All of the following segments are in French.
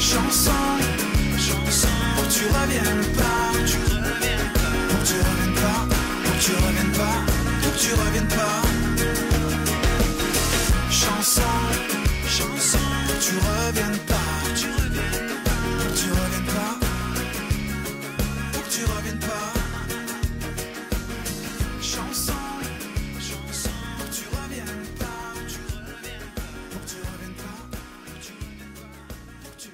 Chanson, chanson, pour que tu reviennes pas, pour que tu reviennes pas, pour que tu reviennes pas, pour que tu reviennes pas, pour que tu reviennes pas. Chanson, chanson, pour que tu reviennes pas, pour que tu reviennes pas, pour que tu reviennes pas, pour que tu reviennes pas. Chanson, chanson, pour que tu reviennes pas, pour que tu reviennes pas, pour que tu reviennes pas, pour que tu reviennes pas, pour que tu.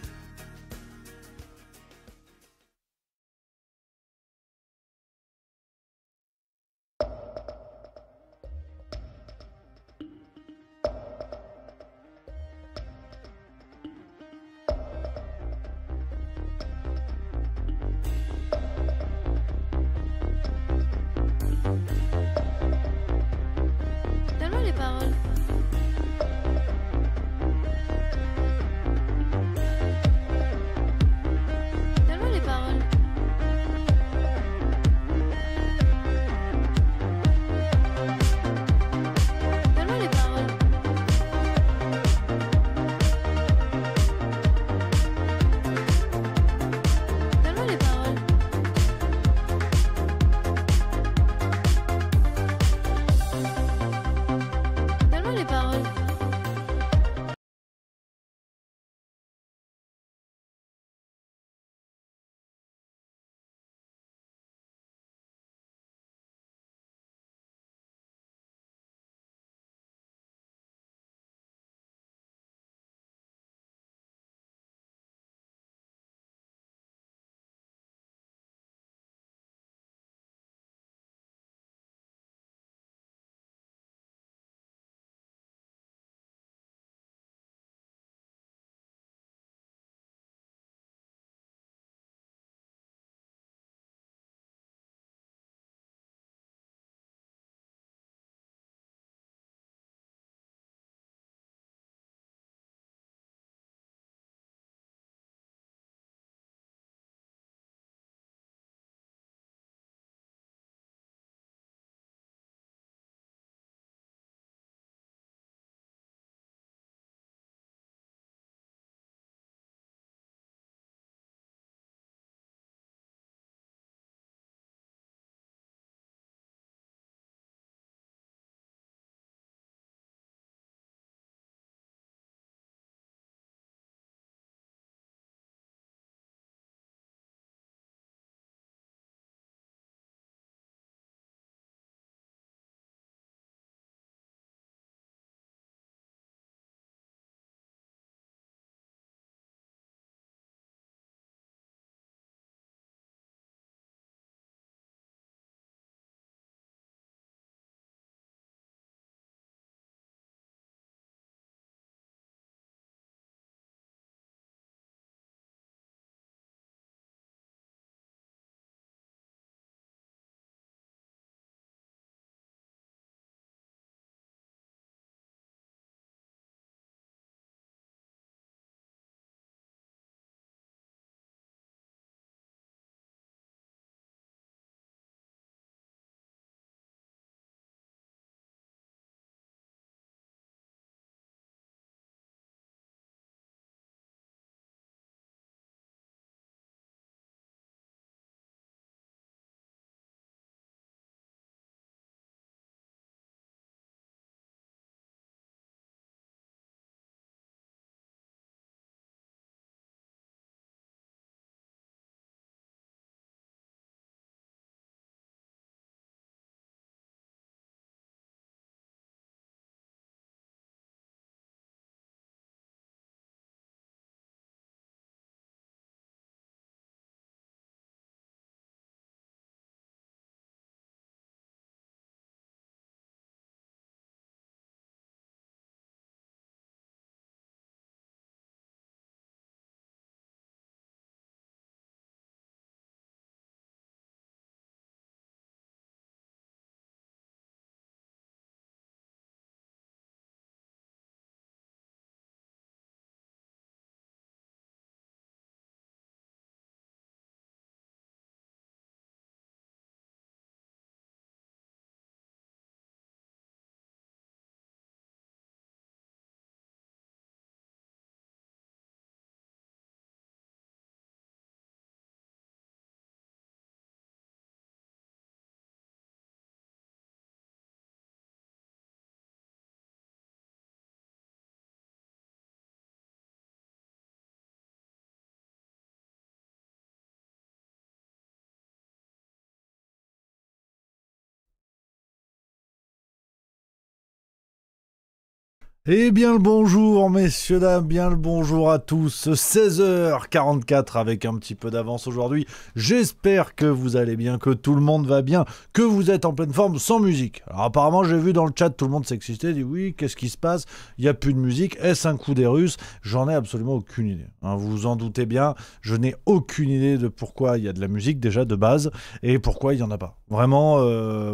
Eh bien le bonjour messieurs, dames, bien le bonjour à tous, 16h44 avec un petit peu d'avance aujourd'hui. J'espère que vous allez bien, que tout le monde va bien, que vous êtes en pleine forme sans musique. Alors apparemment j'ai vu dans le chat tout le monde s'exciter, dit oui, qu'est-ce qui se passe? Il n'y a plus de musique, est-ce un coup des Russes? J'en ai absolument aucune idée. Hein, vous vous en doutez bien, je n'ai aucune idée de pourquoi il y a de la musique déjà de base et pourquoi il n'y en a pas. Vraiment,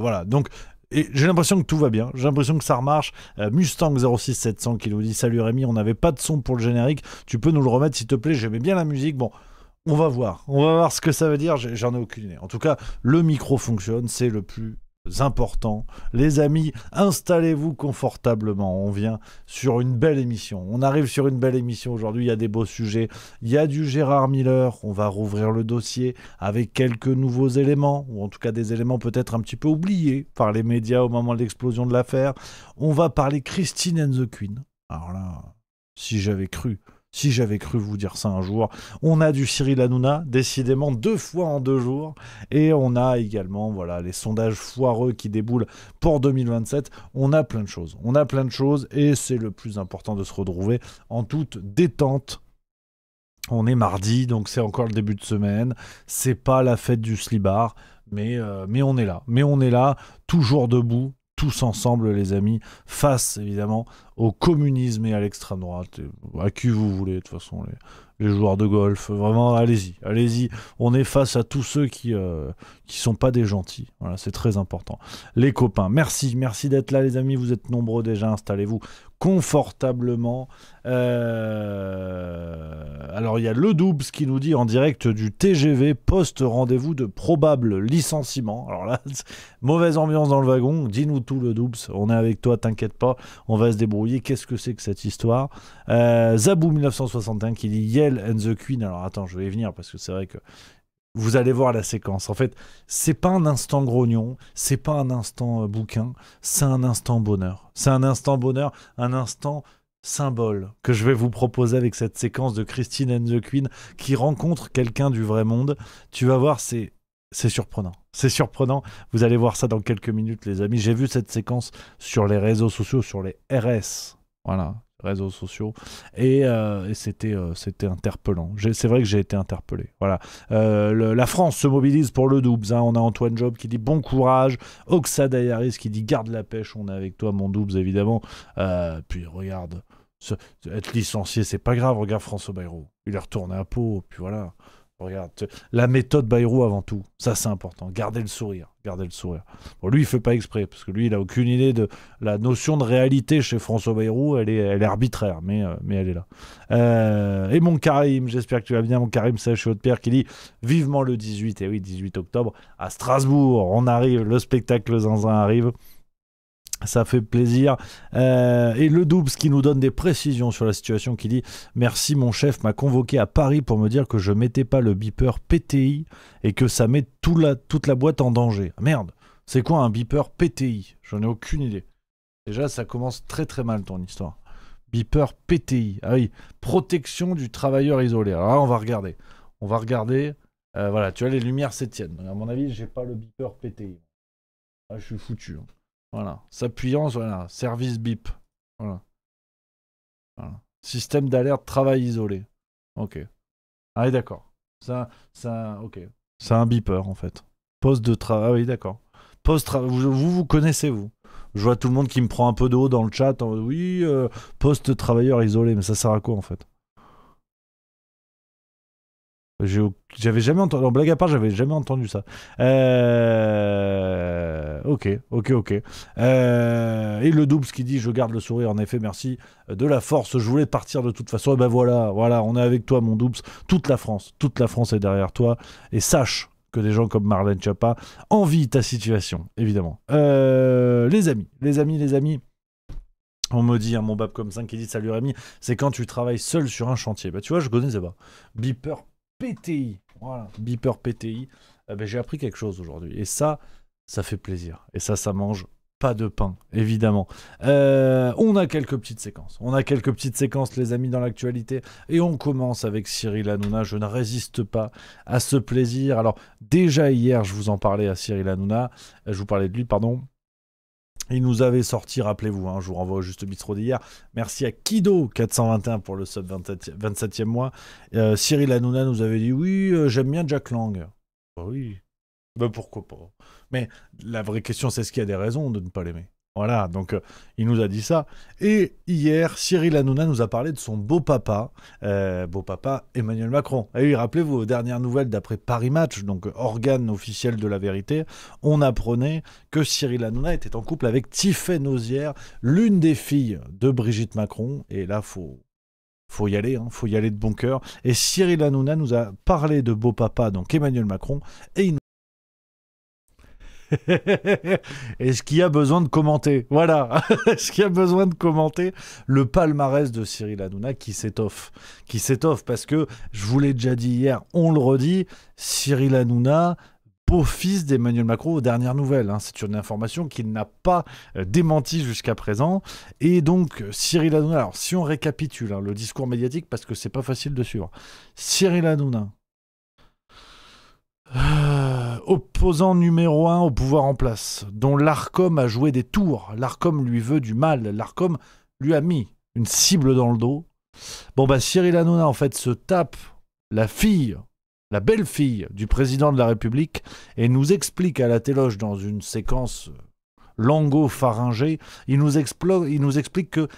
voilà. Donc et j'ai l'impression que tout va bien, j'ai l'impression que ça remarche. Mustang 06700 qui nous dit salut Rémi, on n'avait pas de son pour le générique, tu peux nous le remettre s'il te plaît, j'aimais bien la musique. Bon, on va voir ce que ça veut dire, j'en ai aucune idée. En tout cas, le micro fonctionne, c'est le plus important. Les amis, installez-vous confortablement, on vient sur une belle émission. On arrive sur une belle émission aujourd'hui, il y a des beaux sujets, il y a du Gérard Miller, on va rouvrir le dossier avec quelques nouveaux éléments, ou en tout cas des éléments peut-être un petit peu oubliés par les médias au moment de l'explosion de l'affaire. On va parler Christine and the Queen. Alors là, si j'avais cru vous dire ça un jour. On a du Cyril Hanouna, décidément 2 fois en 2 jours. Et on a également voilà, les sondages foireux qui déboulent pour 2027. On a plein de choses. Et c'est le plus important de se retrouver en toute détente. On est mardi, donc c'est encore le début de semaine. C'est pas la fête du slibard, mais on est là. Mais on est là, toujours debout, tous ensemble les amis, face évidemment au communisme et à l'extrême droite, et à qui vous voulez, de toute façon, les joueurs de golf, vraiment, allez-y, on est face à tous ceux qui sont pas des gentils, voilà, c'est très important. Les copains, merci d'être là les amis, vous êtes nombreux déjà, installez-vous confortablement. Alors il y a le Doubs qui nous dit en direct du TGV post-rendez-vous de probable licenciement. Alors là, mauvaise ambiance dans le wagon, dis-nous tout le Doubs, on est avec toi, t'inquiète pas, on va se débrouiller. Qu'est-ce que c'est que cette histoire? Zabou 1961 qui dit Yell and the Queen. Alors attends, je vais y venir parce que c'est vrai que vous allez voir la séquence. En fait, c'est pas un instant grognon, c'est pas un instant bouquin, c'est un instant bonheur. C'est un instant bonheur, un instant symbole que je vais vous proposer avec cette séquence de Christine and the Queen qui rencontre quelqu'un du vrai monde. Tu vas voir, c'est surprenant. C'est surprenant. Vous allez voir ça dans quelques minutes, les amis. J'ai vu cette séquence sur les réseaux sociaux, sur les RS. Voilà, réseaux sociaux. Et c'était interpellant. C'est vrai que j'ai été interpellé. Voilà. La France se mobilise pour le Doubs. Hein. On a Antoine Job qui dit bon courage. Oxade Ayaris qui dit garde la pêche. On est avec toi, mon Doubs, évidemment. Puis regarde, être licencié, c'est pas grave. Regarde François Bayrou. Il est retourné à Pau. Puis voilà. Regarde, la méthode Bayrou avant tout, ça c'est important, gardez le sourire. Bon, lui il fait pas exprès, parce que lui il a aucune idée de la notion de réalité chez François Bayrou, elle est arbitraire, mais elle est là. Et mon Karim, j'espère que tu vas bien, mon Karim Sèche Haute-Pierre qui dit vivement le 18, et oui 18 octobre, à Strasbourg, on arrive, le spectacle Zinzin arrive. Ça fait plaisir. Et le Doubs qui nous donne des précisions sur la situation qui dit « Merci, mon chef m'a convoqué à Paris pour me dire que je mettais pas le beeper PTI et que ça met toute la boîte en danger. » Merde, c'est quoi un beeper PTI? J'en ai aucune idée. Déjà, ça commence très très mal ton histoire. Beeper PTI. Ah oui, protection du travailleur isolé. Alors là, on va regarder. Voilà, tu vois, les lumières s'étiennent. À mon avis, j'ai pas le beeper PTI. Là, je suis foutu. Voilà, s'appuyant, voilà, service bip. Voilà. Système d'alerte travail isolé. Ok. Ah oui, d'accord. Ok. C'est un beeper en fait. Poste de travail. Ah oui, d'accord. Vous connaissez, vous. Je vois tout le monde qui me prend un peu de haut dans le chat. Oui, poste travailleur isolé, mais ça sert à quoi en fait? J'avais jamais entendu. En blague à part, j'avais jamais entendu ça. Ok. Et le Doubs qui dit je garde le sourire. En effet, merci de la force. Je voulais partir de toute façon. Et ben voilà, on est avec toi, mon Doubs. Toute la France est derrière toi. Et sache que des gens comme Marlène Schiappa envient ta situation, évidemment. Les amis. On me dit, mon Bab comme 5 qui dit salut Rémi, c'est quand tu travailles seul sur un chantier. Bah tu vois, je connaissais pas. Beeper PTI. Voilà, beeper PTI. J'ai appris quelque chose aujourd'hui. Et ça fait plaisir. Et ça mange pas de pain, évidemment. On a quelques petites séquences. Les amis, dans l'actualité. Et on commence avec Cyril Hanouna. Je ne résiste pas à ce plaisir. Alors, déjà hier, je vous en parlais à Cyril Hanouna. Je vous parlais de lui, pardon. Il nous avait sorti, rappelez-vous, je vous renvoie au Juste Bistrot d'hier. Merci à Kido421 pour le sub 27e mois. Cyril Hanouna nous avait dit oui, j'aime bien Jack Lang. Bah oui, bah pourquoi pas. Mais la vraie question, c'est est-ce qu'il y a des raisons de ne pas l'aimer? Voilà, donc il nous a dit ça. Et hier, Cyril Hanouna nous a parlé de son beau-papa Emmanuel Macron. Et oui, rappelez-vous, aux dernières nouvelles d'après Paris Match, donc organe officiel de la vérité, on apprenait que Cyril Hanouna était en couple avec Tiffaine Auzière, l'une des filles de Brigitte Macron. Et là, faut y aller, faut y aller de bon cœur. Et Cyril Hanouna nous a parlé de beau-papa, donc Emmanuel Macron, et il Est-ce qu'il y a besoin de commenter? Voilà. Est-ce qu'il y a besoin de commenter le palmarès de Cyril Hanouna qui s'étoffe? Qui s'étoffe parce que, je vous l'ai déjà dit hier, on le redit, Cyril Hanouna, beau-fils d'Emmanuel Macron aux dernières nouvelles. C'est une information qu'il n'a pas démentie jusqu'à présent. Et donc, Cyril Hanouna, alors si on récapitule le discours médiatique, parce que c'est pas facile de suivre. Cyril Hanouna, opposant numéro 1 au pouvoir en place, dont l'Arcom a joué des tours. L'Arcom lui veut du mal. L'Arcom lui a mis une cible dans le dos. Cyril Hanouna, en fait, se tape la belle-fille du président de la République et nous explique à la téloge dans une séquence lango-pharyngée, il nous explique que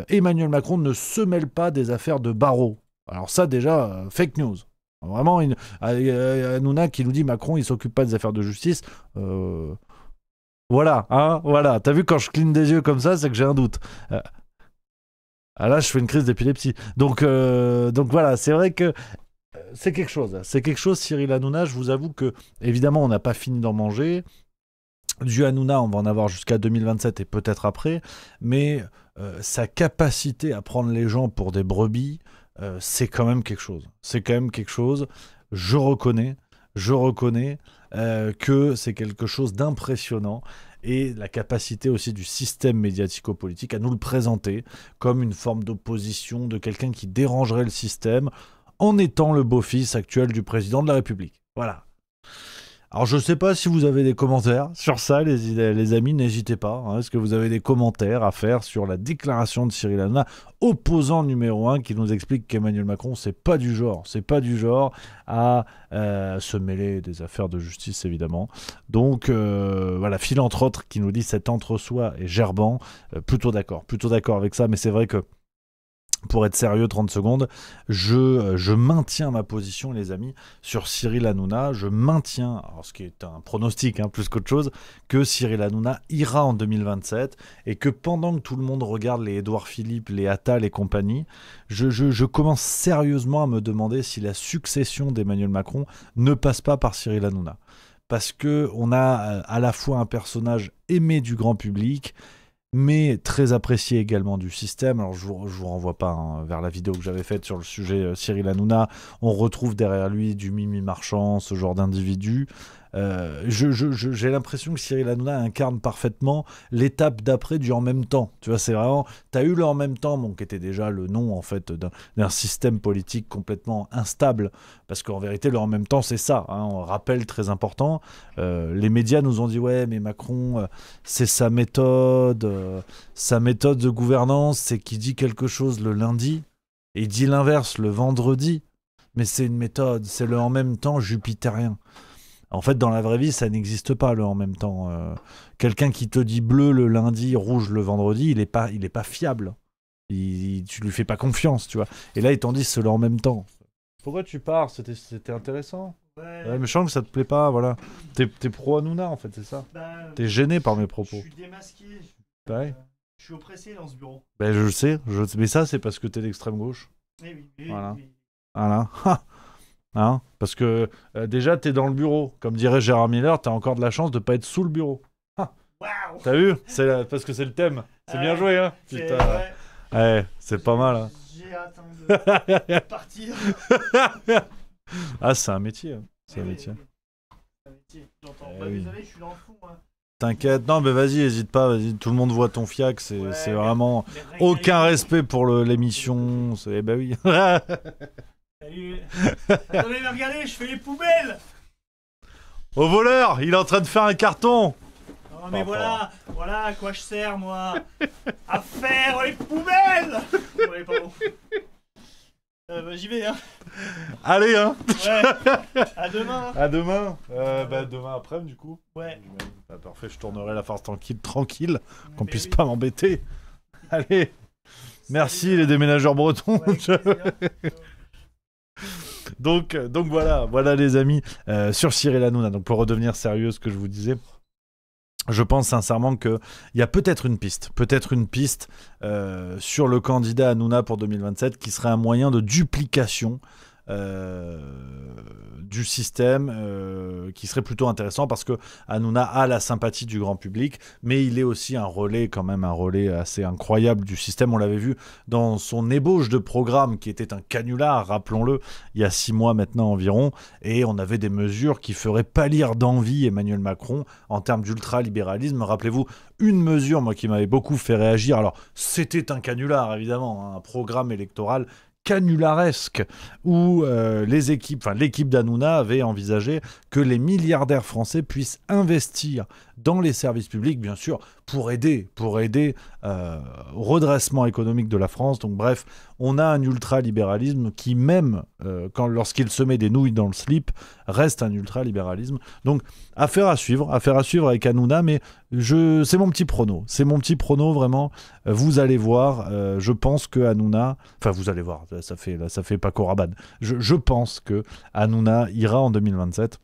Emmanuel Macron ne se mêle pas des affaires de barreaux. Alors ça, déjà, fake news. Vraiment, Hanouna qui nous dit Macron, il s'occupe pas des affaires de justice. Voilà, voilà. T'as vu, quand je cligne des yeux comme ça, c'est que j'ai un doute. Là, je fais une crise d'épilepsie. Donc voilà, c'est vrai que c'est quelque chose. C'est quelque chose, Cyril Hanouna. Je vous avoue que, évidemment, on n'a pas fini d'en manger. Du Hanouna, on va en avoir jusqu'à 2027 et peut-être après. Mais sa capacité à prendre les gens pour des brebis, c'est quand même quelque chose. C'est quand même quelque chose. Je reconnais que c'est quelque chose d'impressionnant. Et la capacité aussi du système médiatico-politique à nous le présenter comme une forme d'opposition, de quelqu'un qui dérangerait le système en étant le beau-fils actuel du président de la République. Voilà. Alors je ne sais pas si vous avez des commentaires sur ça, les amis, n'hésitez pas. Est-ce que vous avez des commentaires à faire sur la déclaration de Cyril Hanouna, opposant numéro 1, qui nous explique qu'Emmanuel Macron, c'est pas du genre à se mêler des affaires de justice, évidemment. Donc voilà, Phil entre autres qui nous dit cet entre-soi est gerbant. Plutôt d'accord avec ça, mais c'est vrai que pour être sérieux, 30 secondes, je maintiens ma position, les amis, sur Cyril Hanouna. Je maintiens, alors ce qui est un pronostic plus qu'autre chose, que Cyril Hanouna ira en 2027 et que pendant que tout le monde regarde les Édouard Philippe, les Attal et compagnie, je commence sérieusement à me demander si la succession d'Emmanuel Macron ne passe pas par Cyril Hanouna. Parce qu'on a à la fois un personnage aimé du grand public, mais très apprécié également du système. Alors je vous renvoie pas vers la vidéo que j'avais faite sur le sujet Cyril Hanouna. On retrouve derrière lui du Mimi Marchand, ce genre d'individu. J'ai l'impression que Cyril Hanouna incarne parfaitement l'étape d'après du en même temps. Tu vois, c'est vraiment, t'as eu le en même temps, qui était déjà le nom en fait d'un système politique complètement instable, parce qu'en vérité le en même temps c'est ça. On rappelle très important. Les médias nous ont dit ouais, mais Macron, c'est sa méthode de gouvernance, c'est qu'il dit quelque chose le lundi et il dit l'inverse le vendredi. Mais c'est une méthode, c'est le en même temps jupitérien. En fait, dans la vraie vie, ça n'existe pas, le en même temps. Quelqu'un qui te dit bleu le lundi, rouge le vendredi, il est pas fiable. Tu lui fais pas confiance, tu vois. Et là, ils t'ont dit c'est le en même temps. Pourquoi tu pars? C'était intéressant. Ouais, mais je sens que ça te plaît pas, voilà. T'es pro Hanouna, en fait, c'est ça. T'es gêné par mes propos. Je suis démasqué. Ouais. Je suis oppressé dans ce bureau. Je sais. Mais ça, c'est parce que t'es d'extrême gauche. Oui. Voilà. Parce que déjà t'es dans le bureau, comme dirait Gérard Miller, t'as encore de la chance de pas être sous le bureau. Wow. T'as vu? Parce que c'est le thème. C'est bien joué, hein. Putain. Ouais, c'est pas mal. Hein. J'ai hâte de partir. C'est un métier. C'est un métier. J'entends. Oui. Désolé, je suis dans le fond. T'inquiète, non mais vas-y, hésite pas, vas-y. Tout le monde voit ton fiac, c'est vraiment aucun respect pour l'émission. Oui. Salut. Attendez, mais regardez, je fais les poubelles. Au voleur, il est en train de faire un carton. Non, Non mais voilà à quoi je sers moi. À faire les poubelles. Ouais, pardon. Bah, j'y vais, hein. Allez, hein. Ouais. À demain. À demain. Demain après, du coup. Ouais. Bah, parfait, je tournerai la farce tranquille, qu'on Mais puisse oui. pas m'embêter. Allez. Merci les déménageurs bretons. Ouais, plaisir. Donc voilà les amis, sur Cyril Hanouna. Donc pour redevenir sérieux, ce que je vous disais, je pense sincèrement qu'il y a peut-être une piste sur le candidat Hanouna pour 2027 qui serait un moyen de duplication du système qui serait plutôt intéressant parce que Hanouna a la sympathie du grand public, mais il est aussi un relais assez incroyable du système. On l'avait vu dans son ébauche de programme qui était un canular, rappelons-le, il y a 6 mois maintenant environ, et on avait des mesures qui feraient pâlir d'envie Emmanuel Macron en termes d'ultralibéralisme. Rappelez-vous, une mesure moi qui m'avait beaucoup fait réagir, alors c'était un canular évidemment, hein, un programme électoral canularesque où l'équipe d'Hanouna avait envisagé que les milliardaires français puissent investir dans les services publics, bien sûr, pour aider au redressement économique de la France. Donc bref, on a un ultralibéralisme qui même, lorsqu'il se met des nouilles dans le slip, reste un ultralibéralisme. Donc affaire à suivre avec Hanouna, mais c'est mon petit prono vraiment. Vous allez voir, je pense que Hanouna, enfin vous allez voir, ça fait Paco Rabanne. Je pense que Hanouna ira en 2027.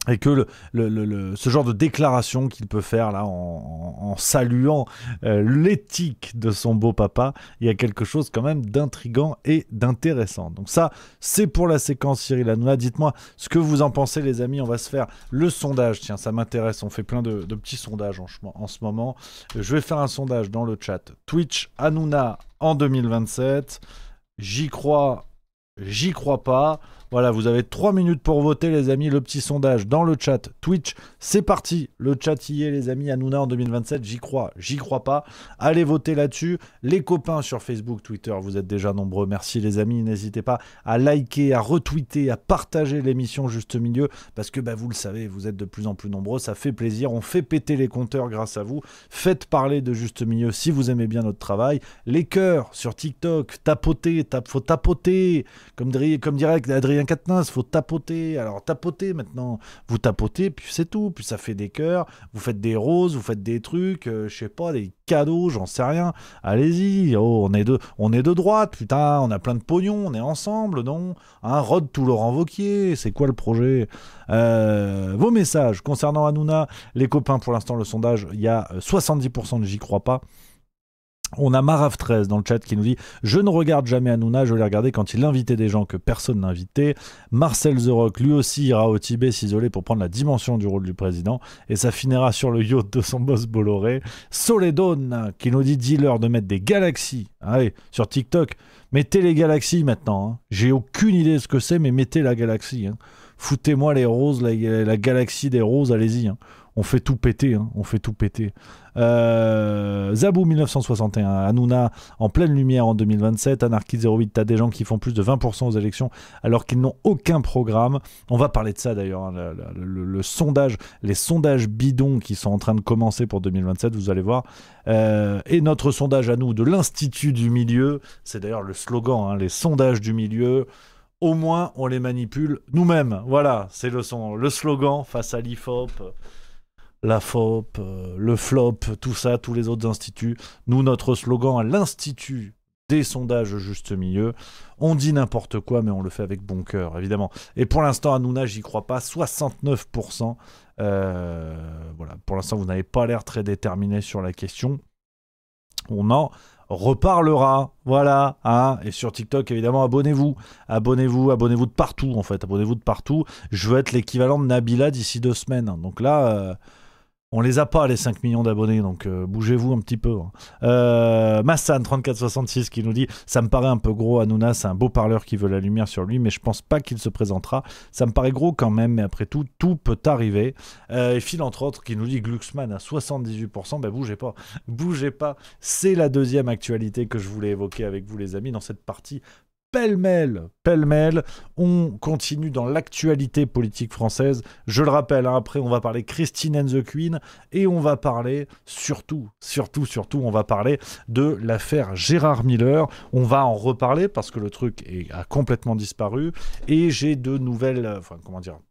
Et que ce genre de déclaration qu'il peut faire là en saluant l'éthique de son beau papa, il y a quelque chose quand même d'intriguant et d'intéressant. Donc ça, c'est pour la séquence Cyril Hanouna. Dites-moi ce que vous en pensez les amis. On va se faire le sondage. Tiens, ça m'intéresse. On fait plein de petits sondages en ce moment. Je vais faire un sondage dans le chat. Twitch Hanouna en 2027. J'y crois pas. Voilà, vous avez 3 minutes pour voter, les amis. Le petit sondage dans le chat Twitch. C'est parti. Le chat y est, les amis. Hanouna en 2027. J'y crois pas. Allez voter là-dessus. Les copains sur Facebook, Twitter, vous êtes déjà nombreux. Merci, les amis. N'hésitez pas à liker, à retweeter, à partager l'émission Juste Milieu. Parce que, vous le savez, vous êtes de plus en plus nombreux. Ça fait plaisir. On fait péter les compteurs grâce à vous. Faites parler de Juste Milieu si vous aimez bien notre travail. Les cœurs sur TikTok. Faut tapoter. Comme dirait Adrien Quatennens, faut tapoter. Alors tapotez maintenant, vous tapotez, puis c'est tout, puis ça fait des cœurs, vous faites des roses, vous faites des trucs, je sais pas, des cadeaux, j'en sais rien. Allez-y, on est de droite, putain, on a plein de pognon, on est ensemble, non? Rod tout Laurent Wauquiez, c'est quoi le projet? Vos messages concernant Hanouna, les copains, pour l'instant le sondage, il y a 70% de j'y crois pas. On a Maraf13 dans le chat qui nous dit « Je ne regarde jamais Hanouna, je l'ai regardé quand il invitait des gens que personne n'invitait. » Marcel The Rock, lui aussi, ira au Tibet s'isoler pour prendre la dimension du rôle du président. Et ça finira sur le yacht de son boss Bolloré. Soledone qui nous dit « Dis-leur de mettre des galaxies. » Allez, sur TikTok, mettez les galaxies maintenant. Hein. J'ai aucune idée de ce que c'est, mais mettez la galaxie. Hein. Foutez-moi les roses, la galaxie des roses, allez-y. Hein. On fait tout péter, Zabou 1961, Hanouna en pleine lumière en 2027, Anarchy 08, t'as des gens qui font plus de 20% aux élections alors qu'ils n'ont aucun programme. On va parler de ça d'ailleurs, hein, le sondage, les sondages bidons qui sont en train de commencer pour 2027, vous allez voir. Et notre sondage à nous de l'Institut du Milieu, c'est d'ailleurs le slogan, hein, les sondages du milieu. Au moins, on les manipule nous-mêmes. Voilà, c'est le slogan face à l'IFOP. La FOP, le FLOP, tout ça, tous les autres instituts. Nous, notre slogan à l'Institut des sondages Juste Milieu, on dit n'importe quoi, mais on le fait avec bon cœur, évidemment. Et pour l'instant, Hanouna, j'y crois pas, 69%. Voilà, pour l'instant, vous n'avez pas l'air très déterminé sur la question. On en reparlera, voilà, hein. Et sur TikTok, évidemment, abonnez-vous de partout, en fait, abonnez-vous de partout. Je veux être l'équivalent de Nabila d'ici 2 semaines. Donc là... on les a pas, les 5 millions d'abonnés, donc bougez-vous un petit peu. Hein. Massan 3466 qui nous dit « Ça me paraît un peu gros, Hanouna, c'est un beau parleur qui veut la lumière sur lui, mais je pense pas qu'il se présentera. Ça me paraît gros quand même, mais après tout peut arriver. » Et Phil, entre autres, qui nous dit « Glucksmann à 78%, bougez pas. C'est la deuxième actualité que je voulais évoquer avec vous, les amis, dans cette partie pêle-mêle, on continue dans l'actualité politique française. Je le rappelle, après on va parler Christine and the Queen et on va parler surtout, on va parler de l'affaire Gérard Miller. On va en reparler parce que le truc a complètement disparu et j'ai de nouvelles...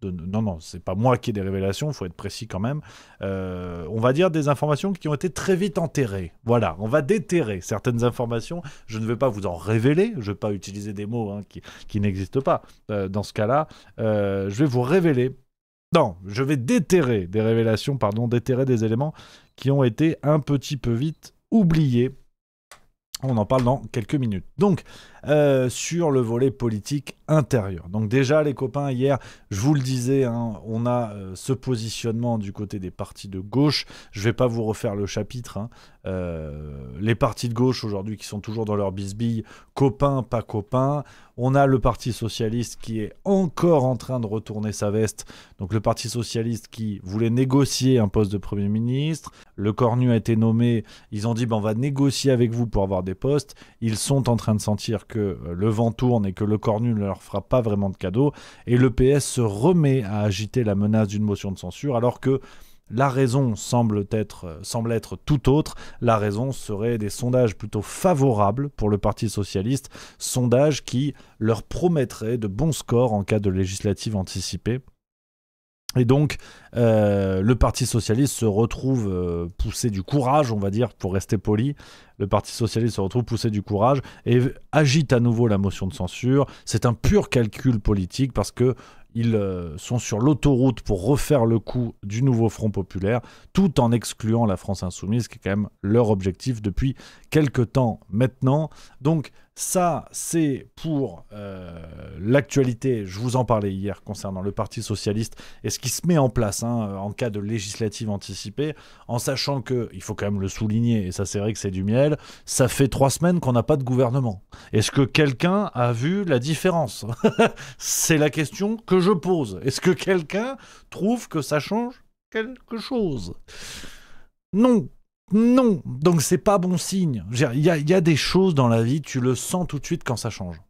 non, c'est pas moi qui ai des révélations, il faut être précis quand même. On va dire des informations qui ont été très vite enterrées. Voilà, on va déterrer certaines informations. Je ne vais pas vous en révéler, je ne vais pas utiliser des mots qui n'existent pas. Dans ce cas-là, je vais vous révéler... Non, je vais déterrer des révélations, déterrer des éléments qui ont été un petit peu vite oubliés. On en parle dans quelques minutes. Donc, sur le volet politique intérieur. Donc déjà, les copains, hier, je vous le disais, on a ce positionnement du côté des partis de gauche. Je ne vais pas vous refaire le chapitre. Les partis de gauche, aujourd'hui, qui sont toujours dans leur bisbille, copains, pas copains. On a le Parti Socialiste qui est encore en train de retourner sa veste. Donc le Parti Socialiste qui voulait négocier un poste de Premier ministre. Le Cornu a été nommé. Ils ont dit, on va négocier avec vous pour avoir des postes. Ils sont en train de sentir que le vent tourne et que le Cornu ne leur fera pas vraiment de cadeau. Et le PS se remet à agiter la menace d'une motion de censure alors que la raison semble être tout autre. La raison serait des sondages plutôt favorables pour le Parti Socialiste, sondages qui leur promettraient de bons scores en cas de législative anticipée. Et donc, le Parti Socialiste se retrouve pousser du courage, on va dire, pour rester poli. Le Parti Socialiste se retrouve pousser du courage et agite à nouveau la motion de censure. C'est un pur calcul politique parce que ils sont sur l'autoroute pour refaire le coup du nouveau Front Populaire, tout en excluant la France Insoumise, qui est quand même leur objectif depuis quelque temps maintenant. Donc ça, c'est pour l'actualité. Je vous en parlais hier concernant le Parti Socialiste et ce qui se met en place en cas de législative anticipée, en sachant que, il faut quand même le souligner, et ça c'est vrai que c'est du miel, ça fait 3 semaines qu'on n'a pas de gouvernement. Est-ce que quelqu'un a vu la différence ? C'est la question que je pose. Est-ce que quelqu'un trouve que ça change quelque chose ? Non. Donc c'est pas bon signe. Il y a des choses dans la vie, tu le sens tout de suite quand ça change.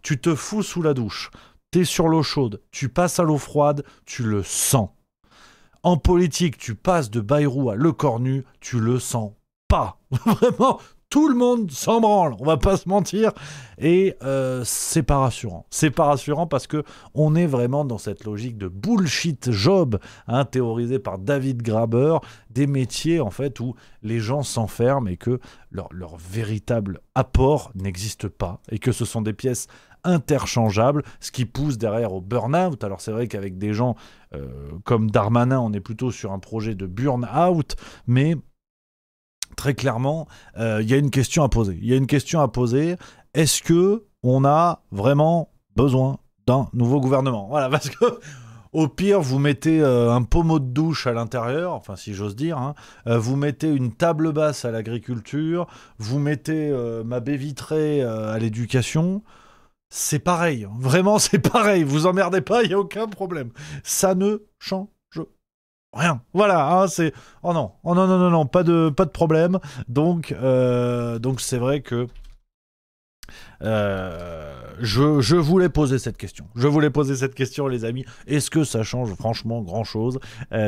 Tu te fous sous la douche, t'es sur l'eau chaude, tu passes à l'eau froide, tu le sens. En politique, tu passes de Bayrou à Le Cornu, tu le sens pas. Vraiment, tout le monde s'en branle, on va pas se mentir. Et c'est pas rassurant. C'est pas rassurant parce que on est vraiment dans cette logique de bullshit job, théorisée par David Graeber, des métiers en fait où les gens s'enferment et que leur véritable apport n'existe pas et que ce sont des pièces interchangeables, ce qui pousse derrière au burn-out. Alors c'est vrai qu'avec des gens comme Darmanin, on est plutôt sur un projet de burn-out, mais très clairement, il y a une question à poser. Est-ce que on a vraiment besoin d'un nouveau gouvernement ? Voilà, parce que au pire, vous mettez un pommeau de douche à l'intérieur, enfin si j'ose dire, vous mettez une table basse à l'agriculture, vous mettez ma baie vitrée à l'éducation. C'est pareil, vraiment c'est pareil, vous emmerdez pas, il n'y a aucun problème. Ça ne change rien. Voilà, c'est... Oh non, pas de problème. Donc c'est vrai que je voulais poser cette question. Les amis. Est-ce que ça change franchement grand-chose,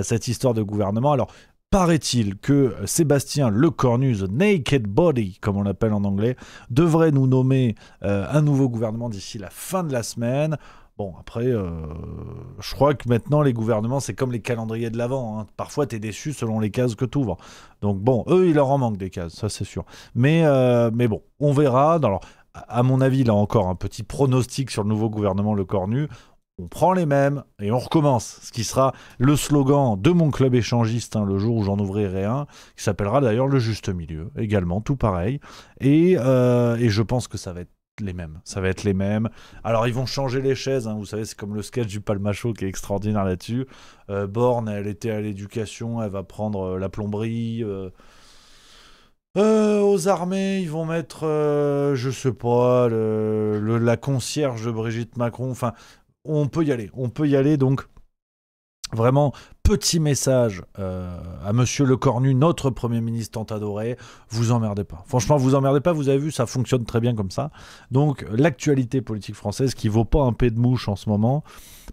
cette histoire de gouvernement ? Alors, paraît-il que Sébastien Lecornu, the Naked Body, comme on l'appelle en anglais, devrait nous nommer un nouveau gouvernement d'ici la fin de la semaine. Bon, après, je crois que maintenant, les gouvernements, c'est comme les calendriers de l'Avent. Parfois, t'es déçu selon les cases que t'ouvres. Donc bon, eux, il leur en manque des cases, ça c'est sûr. Mais bon, on verra. Alors, à mon avis, là encore, un petit pronostic sur le nouveau gouvernement Lecornu. On prend les mêmes et on recommence. Ce qui sera le slogan de mon club échangiste, le jour où j'en ouvrirai un, qui s'appellera d'ailleurs le juste milieu, également, tout pareil. Et je pense que ça va être les mêmes. Alors ils vont changer les chaises, vous savez, c'est comme le sketch du Palmacho qui est extraordinaire là-dessus. Borne, elle était à l'éducation, elle va prendre la plomberie. Aux armées, ils vont mettre, je sais pas, la concierge de Brigitte Macron. Enfin, on peut y aller. Donc, vraiment, Petit message à Monsieur Lecornu, notre Premier ministre tant adoré, vous emmerdez pas. Franchement, vous emmerdez pas, vous avez vu, ça fonctionne très bien comme ça. Donc, l'actualité politique française qui vaut pas un pet de mouche en ce moment,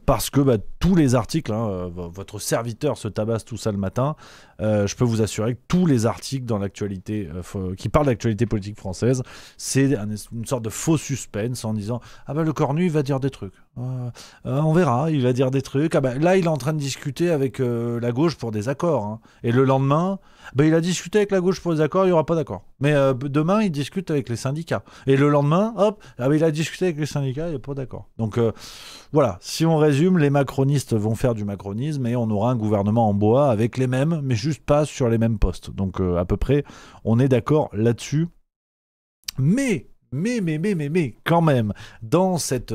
parce que tous les articles, votre serviteur se tabasse tout ça le matin, je peux vous assurer que tous les articles dans l'actualité, qui parlent d'actualité politique française, c'est une sorte de faux suspense en disant « Ah Lecornu, il va dire des trucs. On verra, il va dire des trucs. Là, il est en train de discuter avec la gauche pour des accords. Hein. Et le lendemain, il a discuté avec la gauche pour des accords, il n'y aura pas d'accord. Mais demain, il discute avec les syndicats. Et le lendemain, hop, il a discuté avec les syndicats, il n'y a pas d'accord. Donc voilà, si on résume, les macronistes vont faire du macronisme et on aura un gouvernement en bois avec les mêmes, mais juste pas sur les mêmes postes. Donc à peu près, on est d'accord là-dessus. Mais quand même, dans cette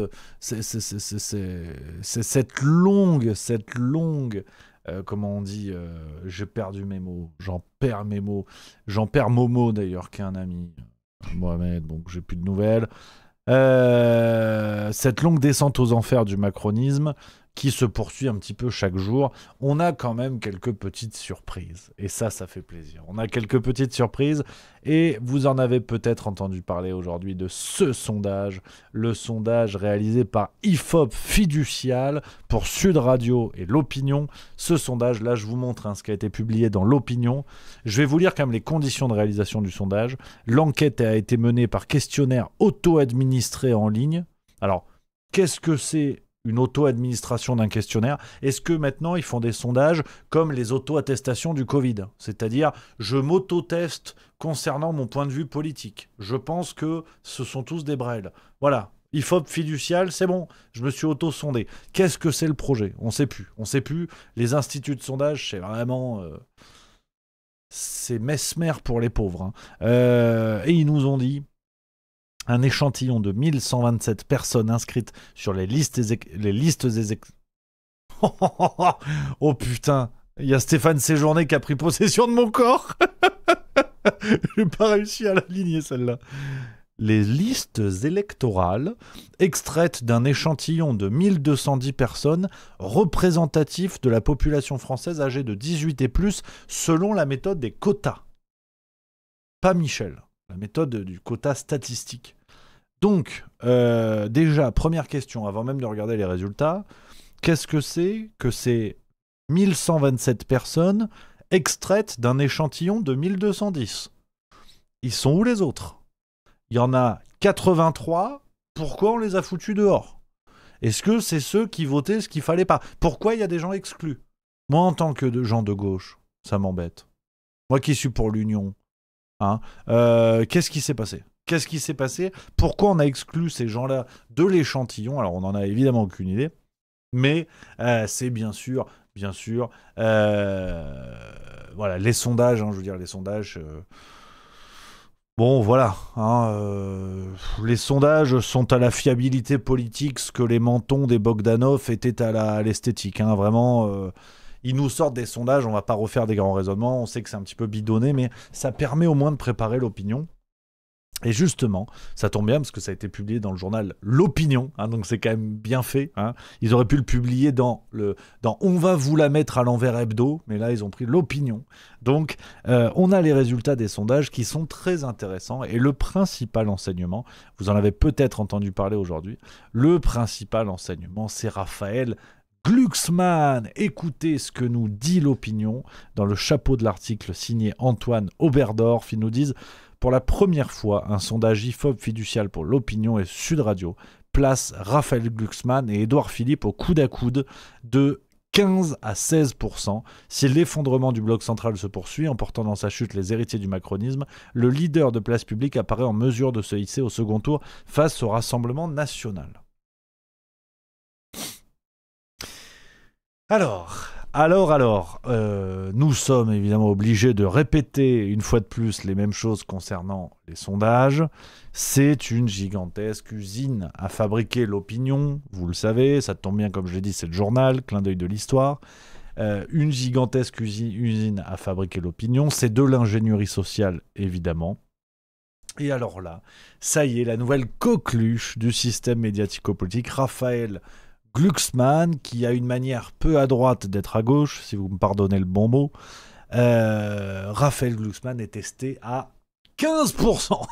longue, comment on dit, j'ai perdu mes mots, j'en perds Momo d'ailleurs, qui est un ami, Mohamed, donc j'ai plus de nouvelles. Cette longue descente aux enfers du macronisme qui se poursuit un petit peu chaque jour, on a quand même quelques petites surprises. Et ça fait plaisir. On a quelques petites surprises et vous en avez peut-être entendu parler aujourd'hui de ce sondage, le sondage réalisé par IFOP Fiducial pour Sud Radio et L'Opinion. Ce sondage, là, je vous montre ce qui a été publié dans L'Opinion. Je vais vous lire quand même les conditions de réalisation du sondage. L'enquête a été menée par questionnaire auto-administré en ligne. Alors, qu'est-ce que c'est une auto-administration d'un questionnaire? Est-ce que maintenant ils font des sondages comme les auto-attestations du Covid? C'est-à-dire, je m'auto-teste concernant mon point de vue politique. Je pense que ce sont tous des brels. Voilà. IFOP Fiducial, c'est bon, je me suis auto-sondé. Qu'est-ce que c'est le projet? On sait plus. Les instituts de sondage, c'est vraiment... c'est mesmer pour les pauvres. Hein. Et ils nous ont dit... un échantillon de 1127 personnes inscrites sur les listes Oh putain, il y a Stéphane Séjourné qui a pris possession de mon corps. J'ai pas réussi à l'aligner celle-là. Les listes électorales extraites d'un échantillon de 1210 personnes représentatifs de la population française âgée de 18 et plus selon la méthode des quotas. Pas Michel. La méthode du quota statistique. Donc, déjà, première question, avant même de regarder les résultats, qu'est-ce que c'est que ces 1127 personnes extraites d'un échantillon de 1210? Ils sont où les autres? Il y en a 83, pourquoi on les a foutus dehors? Est-ce que c'est ceux qui votaient ce qu'il fallait pas? Pourquoi il y a des gens exclus? Moi, en tant que gens de gauche, ça m'embête. Moi qui suis pour l'union, hein, qu'est-ce qui s'est passé? Pourquoi on a exclu ces gens-là de l'échantillon? Alors, on n'en a évidemment aucune idée, mais c'est bien sûr, voilà, les sondages, hein, je veux dire, les sondages... Bon, voilà, hein, les sondages sont à la fiabilité politique ce que les mentons des Bogdanov étaient à l'esthétique, hein, vraiment... Ils nous sortent des sondages, on va pas refaire des grands raisonnements, on sait que c'est un petit peu bidonné, mais ça permet au moins de préparer l'opinion. Et justement, ça tombe bien parce que ça a été publié dans le journal L'Opinion, hein, donc c'est quand même bien fait. Hein. Ils auraient pu le publier dans On va vous la mettre à l'envers hebdo, mais là ils ont pris L'Opinion. Donc on a les résultats des sondages qui sont très intéressants et le principal enseignement, vous en avez peut-être entendu parler aujourd'hui, le principal enseignement c'est Raphaël Glucksmann. Écoutez ce que nous dit L'Opinion dans le chapeau de l'article signé Antoine Oberdorf. Ils nous disent: pour la première fois, un sondage IFOP Fiducial pour L'Opinion et Sud Radio place Raphaël Glucksmann et Édouard Philippe au coude à coude de 15 à 16%. Si l'effondrement du bloc central se poursuit, en portant dans sa chute les héritiers du macronisme, le leader de Place Publique apparaît en mesure de se hisser au second tour face au Rassemblement national. Alors, nous sommes évidemment obligés de répéter une fois de plus les mêmes choses concernant les sondages. C'est une gigantesque usine à fabriquer l'opinion, vous le savez, ça tombe bien comme je l'ai dit, c'est le journal, clin d'œil de l'histoire. Une gigantesque usine à fabriquer l'opinion, c'est de l'ingénierie sociale évidemment. Et alors là, ça y est, la nouvelle coqueluche du système médiatico-politique, Raphaël Glucksmann, qui a une manière peu à droite d'être à gauche, si vous me pardonnez le bon mot. Raphaël Glucksmann est testé à 15%.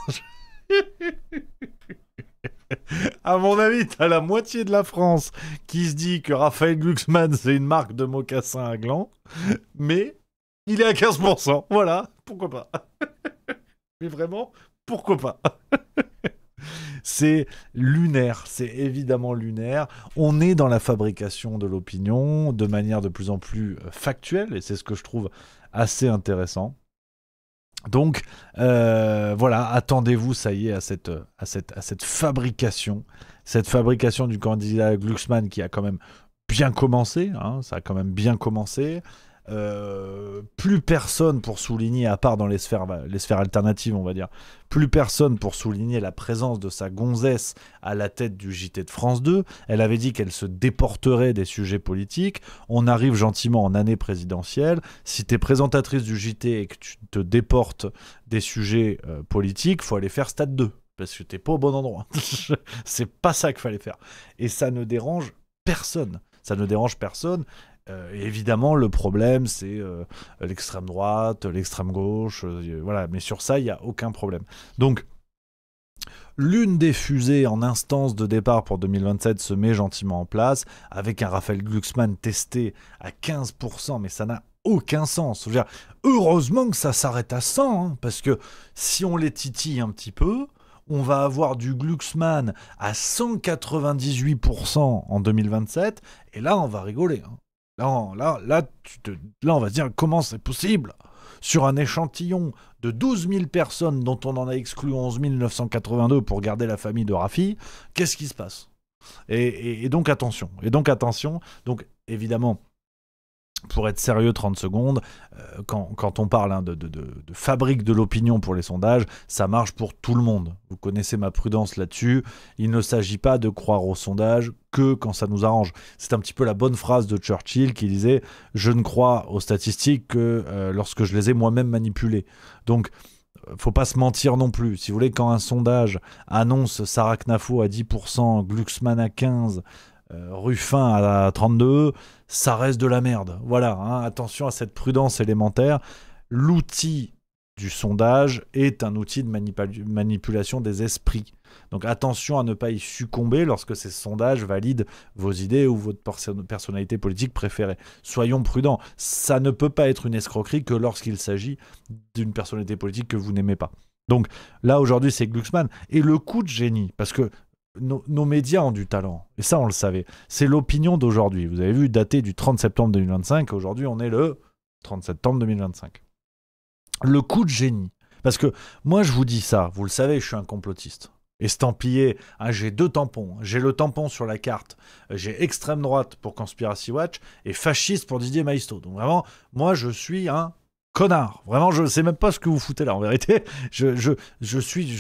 À mon avis, t'as la moitié de la France qui se dit que Raphaël Glucksmann, c'est une marque de mocassin à gland, mais il est à 15%. Voilà, pourquoi pas. Mais vraiment, pourquoi pas. C'est lunaire, c'est évidemment lunaire. On est dans la fabrication de l'opinion de manière de plus en plus factuelle, et c'est ce que je trouve assez intéressant. Donc voilà, attendez-vous, ça y est, à cette fabrication du candidat Glucksmann qui a quand même bien commencé, hein, ça a quand même bien commencé. Plus personne pour souligner, à part dans les sphères alternatives, on va dire, plus personne pour souligner la présence de sa gonzesse à la tête du JT de France 2. Elle avait dit qu'elle se déporterait des sujets politiques. On arrive gentiment en année présidentielle. Si tu es présentatrice du JT et que tu te déportes des sujets politiques, faut aller faire stade 2, parce que t'es pas au bon endroit. C'est pas ça qu'il fallait faire. Et ça ne dérange personne. Ça ne dérange personne. Évidemment, le problème, c'est l'extrême droite, l'extrême gauche, voilà. Mais sur ça, il n'y a aucun problème. Donc, l'une des fusées en instance de départ pour 2027 se met gentiment en place, avec un Raphaël Glucksmann testé à 15%, mais ça n'a aucun sens. Je veux dire, heureusement que ça s'arrête à 100, hein, parce que si on les titille un petit peu, on va avoir du Glucksmann à 198% en 2027, et là, on va rigoler, hein. Là, on va se dire comment c'est possible sur un échantillon de 12 000 personnes dont on en a exclu 11 982 pour garder la famille de Rafi. Qu'est-ce qui se passe ? Et donc attention. Donc évidemment, pour être sérieux 30 secondes, quand on parle de fabrique de l'opinion pour les sondages, ça marche pour tout le monde. Vous connaissez ma prudence là-dessus. Il ne s'agit pas de croire aux sondages que quand ça nous arrange. C'est un petit peu la bonne phrase de Churchill qui disait « Je ne crois aux statistiques que lorsque je les ai moi-même manipulées ». Donc, faut pas se mentir non plus. Si vous voulez, quand un sondage annonce Sarah Knafo à 10%, Glucksmann à 15%, Ruffin à 32, ça reste de la merde. Voilà, hein, attention à cette prudence élémentaire. L'outil du sondage est un outil de manipulation des esprits. Donc attention à ne pas y succomber lorsque ces sondages valident vos idées ou votre personnalité politique préférée. Soyons prudents. Ça ne peut pas être une escroquerie que lorsqu'il s'agit d'une personnalité politique que vous n'aimez pas. Donc là, aujourd'hui, c'est Glucksmann. Et le coup de génie, parce que nos médias ont du talent, et ça on le savait, c'est l'opinion d'aujourd'hui. Vous avez vu, daté du 30 septembre 2025, aujourd'hui on est le 30 septembre 2025. Le coup de génie, parce que moi je vous dis ça, vous le savez, je suis un complotiste. Estampillé, hein, j'ai 2 tampons. J'ai le tampon sur la carte, j'ai extrême droite pour Conspiracy Watch et fasciste pour Didier Maisto. Donc vraiment, moi je suis un connard. Vraiment, je sais même pas ce que vous foutez là. En vérité, je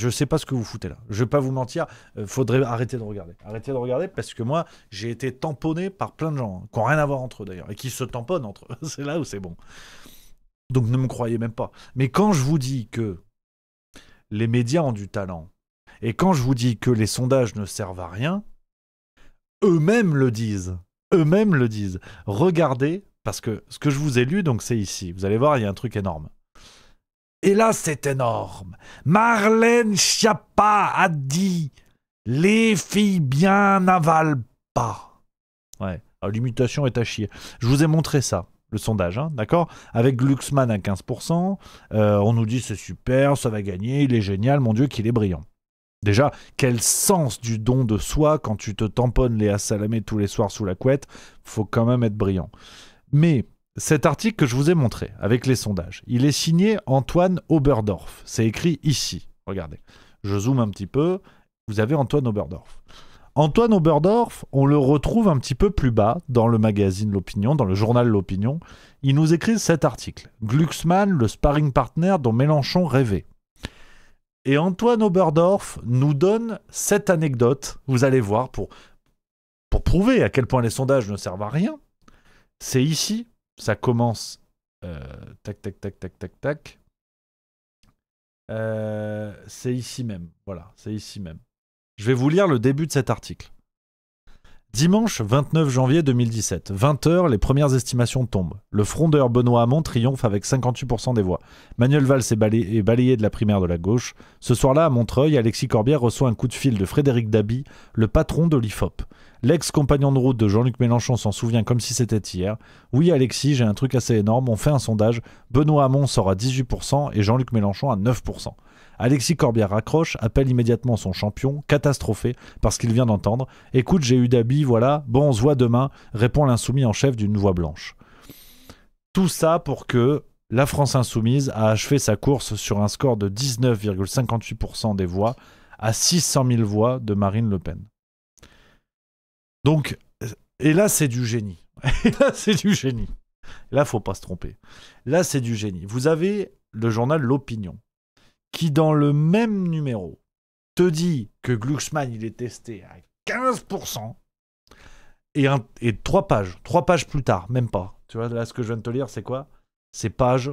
sais pas ce que vous foutez là. Je vais pas vous mentir. Faudrait arrêter de regarder. Arrêtez de regarder parce que moi, j'ai été tamponné par plein de gens qui ont rien à voir entre eux d'ailleurs et qui se tamponnent entre eux. C'est là où c'est bon. Donc ne me croyez même pas. Mais quand je vous dis que les médias ont du talent et quand je vous dis que les sondages ne servent à rien, eux-mêmes le disent. Eux-mêmes le disent. Regardez. Parce que ce que je vous ai lu, donc c'est ici. Vous allez voir, il y a un truc énorme. Et là, c'est énorme. Marlène Schiappa a dit « Les filles bien n'avalent pas ». Ouais, alors, l'imitation est à chier. Je vous ai montré ça, le sondage, hein, d'accord ? Avec Glucksmann à 15%, on nous dit « C'est super, ça va gagner, il est génial, mon Dieu, qu'il est brillant ». Déjà, quel sens du don de soi quand tu te tamponnes Léa Salamé tous les soirs sous la couette, faut quand même être brillant. Mais cet article que je vous ai montré, avec les sondages, il est signé Antoine Oberdorf. C'est écrit ici. Regardez. Je zoome un petit peu. Vous avez Antoine Oberdorf. Antoine Oberdorf, on le retrouve un petit peu plus bas dans le magazine L'Opinion, dans le journal L'Opinion. Il nous écrit cet article. Glucksmann, le sparring partner dont Mélenchon rêvait. Et Antoine Oberdorf nous donne cette anecdote, vous allez voir, pour prouver à quel point les sondages ne servent à rien. C'est ici, ça commence. Tac. C'est ici même. Voilà, c'est ici même. Je vais vous lire le début de cet article. Dimanche 29 janvier 2017, 20h, les premières estimations tombent. Le frondeur Benoît Hamon triomphe avec 58% des voix. Manuel Valls est balayé de la primaire de la gauche. Ce soir-là, à Montreuil, Alexis Corbière reçoit un coup de fil de Frédéric Dabi, le patron de l'IFOP. L'ex-compagnon de route de Jean-Luc Mélenchon s'en souvient comme si c'était hier. Oui, Alexis, j'ai un truc assez énorme, on fait un sondage. Benoît Hamon sort à 18% et Jean-Luc Mélenchon à 9%. Alexis Corbière raccroche, appelle immédiatement son champion, catastrophé parce qu'il vient d'entendre. Écoute, j'ai eu Dabi, voilà, bon, on se voit demain, répond l'insoumis en chef d'une voix blanche. Tout ça pour que la France insoumise a achevé sa course sur un score de 19,58% des voix à 600 000 voix de Marine Le Pen. Donc, et là, c'est du génie. Et là, c'est du génie. Là, faut pas se tromper. Là, c'est du génie. Vous avez le journal L'Opinion, qui, dans le même numéro, te dit que Glucksmann, il est testé à 15%, et 3 pages plus tard, même pas. Tu vois, là, ce que je viens de te lire, c'est quoi ? C'est page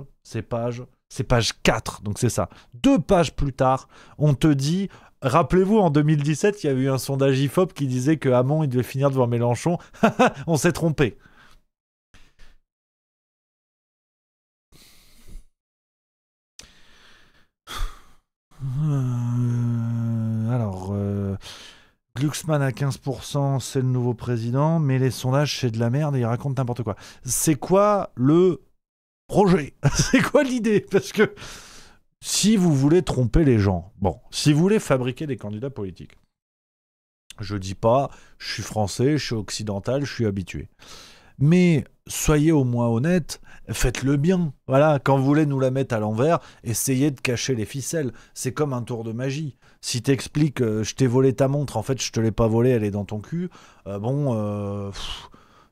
4, donc c'est ça. 2 pages plus tard, on te dit... Rappelez-vous, en 2017, il y a eu un sondage IFOP qui disait que Hamon, il devait finir devant Mélenchon. On s'est trompé. Glucksmann à 15%, c'est le nouveau président, mais les sondages, c'est de la merde et ils racontent n'importe quoi. C'est quoi le projet ? C'est quoi l'idée ? Parce que si vous voulez tromper les gens, si vous voulez fabriquer des candidats politiques, je dis pas, je suis français, je suis occidental, je suis habitué. Mais soyez au moins honnête, faites-le bien. Voilà, quand vous voulez nous la mettre à l'envers, essayez de cacher les ficelles. C'est comme un tour de magie. Si t'expliques, je t'ai volé ta montre, en fait je te l'ai pas volée, elle est dans ton cul.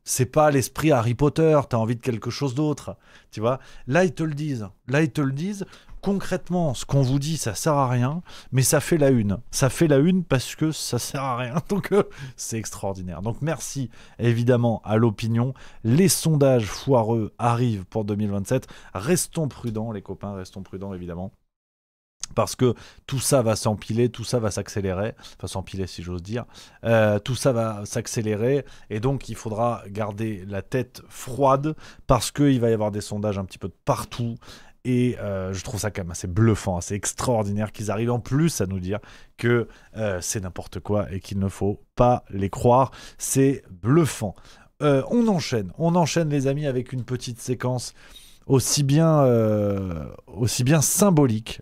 C'est pas l'esprit Harry Potter, t'as envie de quelque chose d'autre. Tu vois, là ils te le disent. Concrètement, ce qu'on vous dit, ça sert à rien, mais ça fait la une. Ça fait la une parce que ça sert à rien. Donc, c'est extraordinaire. Donc, merci évidemment à l'Opinion. Les sondages foireux arrivent pour 2027. Restons prudents, les copains, restons prudents, évidemment. Parce que tout ça va s'empiler, tout ça va s'accélérer, enfin s'empiler si j'ose dire, tout ça va s'accélérer et donc il faudra garder la tête froide parce qu'il va y avoir des sondages un petit peu de partout. Et je trouve ça quand même assez bluffant, assez extraordinaire qu'ils arrivent en plus à nous dire que c'est n'importe quoi et qu'il ne faut pas les croire. C'est bluffant. On enchaîne les amis avec une petite séquence aussi bien symbolique